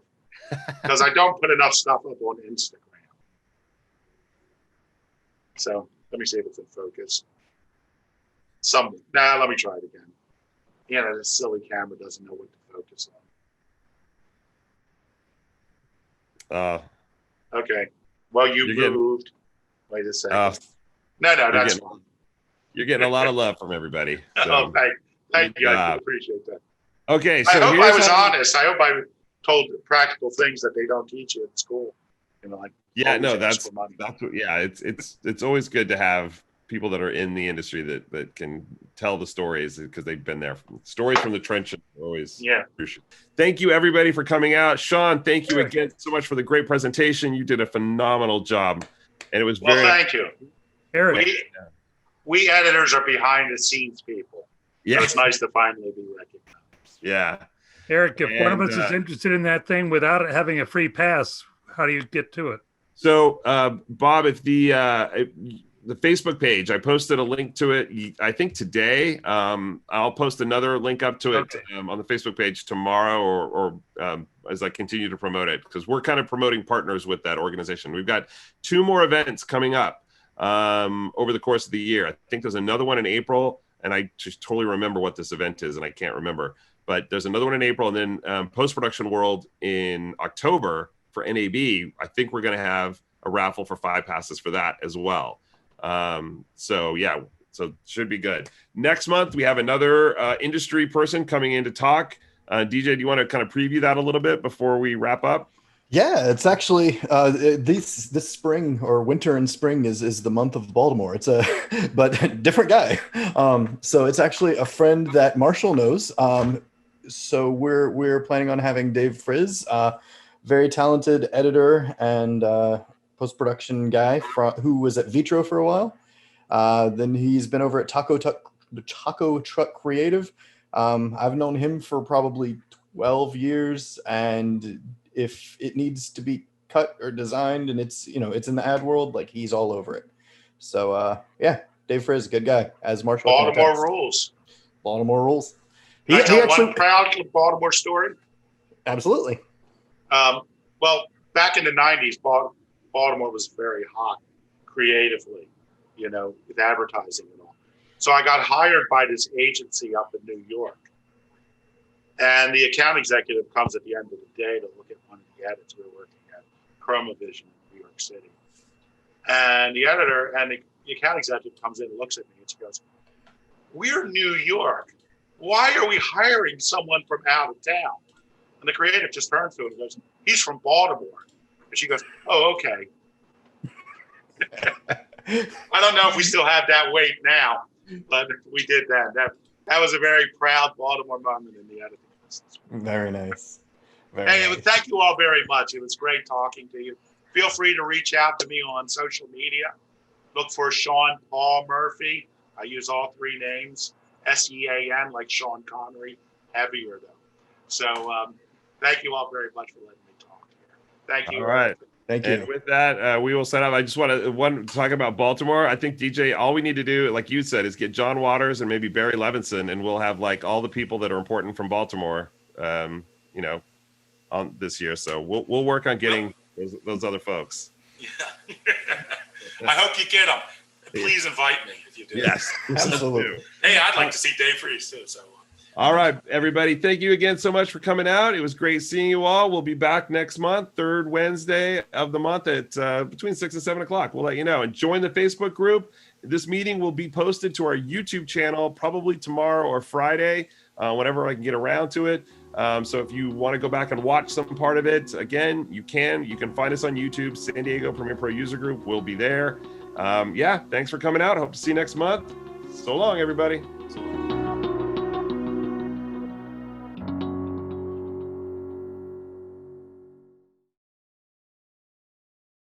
because I don't put enough stuff up on Instagram. So let me see if it's in focus. Let me try it again. This silly camera doesn't know what to focus on. Okay. Well, you moved. Wait a second. No, that's fine. You're getting a lot of love from everybody. So. Thank you. I appreciate that. Okay, so I hope I was honest. I hope I told practical things that they don't teach you at school. That's what. Yeah, it's always good to have people that are in the industry that can tell the stories, because they've been there. Stories from the trenches are always crucial. Thank you, everybody, for coming out. Sean, thank you again so much for the great presentation. You did a phenomenal job, and it was very. Well, thank you, Eric. We editors are behind the scenes people. Yeah, so it's nice to finally be recognized. Yeah, Eric, if one of us is interested in that thing without having a free pass, how do you get to it? So, Bob, if the Facebook page. I posted a link to it, I think today. I'll post another link up to it on the Facebook page tomorrow, or as I continue to promote it, because we're kind of promoting partners with that organization. We've got 2 more events coming up over the course of the year. I think there's another one in April, and I just totally remember what this event is, and I can't remember. But there's another one in April, and then Post-Production World in October for NAB. I think we're going to have a raffle for 5 passes for that as well. So yeah, so should be good. Next month, we have another industry person coming in to talk. DJ, do you want to kind of preview that a little bit before we wrap up? Yeah, it's actually this spring, or winter and spring is the month of Baltimore. It's a but different guy. So it's actually a friend that Marshall knows. So we're planning on having Dave Frizz, very talented editor and post-production guy who was at Vitro for a while. Then he's been over at Taco Truck Creative. I've known him for probably 12 years, and if it needs to be cut or designed and it's in the ad world, like, he's all over it. So yeah, Dave Frizz, good guy, as Marshall. Baltimore rules. Baltimore rules. Can I tell one proud Baltimore story? Absolutely. Well, back in the 90s, Baltimore was very hot creatively, with advertising and all. So I got hired by this agency up in New York. And the account executive comes at the end of the day to look at one of the edits. We were working at Chromavision in New York City. And the editor and the account executive comes in and looks at me, and she goes, "We're New York. Why are we hiring someone from out of town?" And the creative just turns to him and goes, "He's from Baltimore." And she goes, "Oh, okay." I don't know if we still have that weight now, but we did that. That was a very proud Baltimore moment in the editing business. Very nice. Thank you all very much. It was great talking to you. Feel free to reach out to me on social media. Look for Sean Paul Murphy. I use all 3 names. SEAN, like Sean Connery, heavier though. So thank you all very much for letting me talk here. Thank you. All right. Thank you. And with that, we will set up. I just want to talk about Baltimore. I think, DJ, all we need to do, like you said, is get John Waters and maybe Barry Levinson, and we'll have like all the people that are important from Baltimore, on this year. So we'll work on getting those other folks. Yeah. I hope you get them. Please invite me if you do. Yes, absolutely. Hey, I'd like to see Dave Frizz too. So. All right, everybody. Thank you again so much for coming out. It was great seeing you all. We'll be back next month, 3rd Wednesday of the month at between 6 and 7 o'clock. We'll let you know. And join the Facebook group. This meeting will be posted to our YouTube channel probably tomorrow or Friday, whenever I can get around to it. So if you want to go back and watch some part of it, again, you can. You can find us on YouTube. San Diego Premiere Pro User Group will be there. Yeah, thanks for coming out. Hope to see you next month. So long, everybody.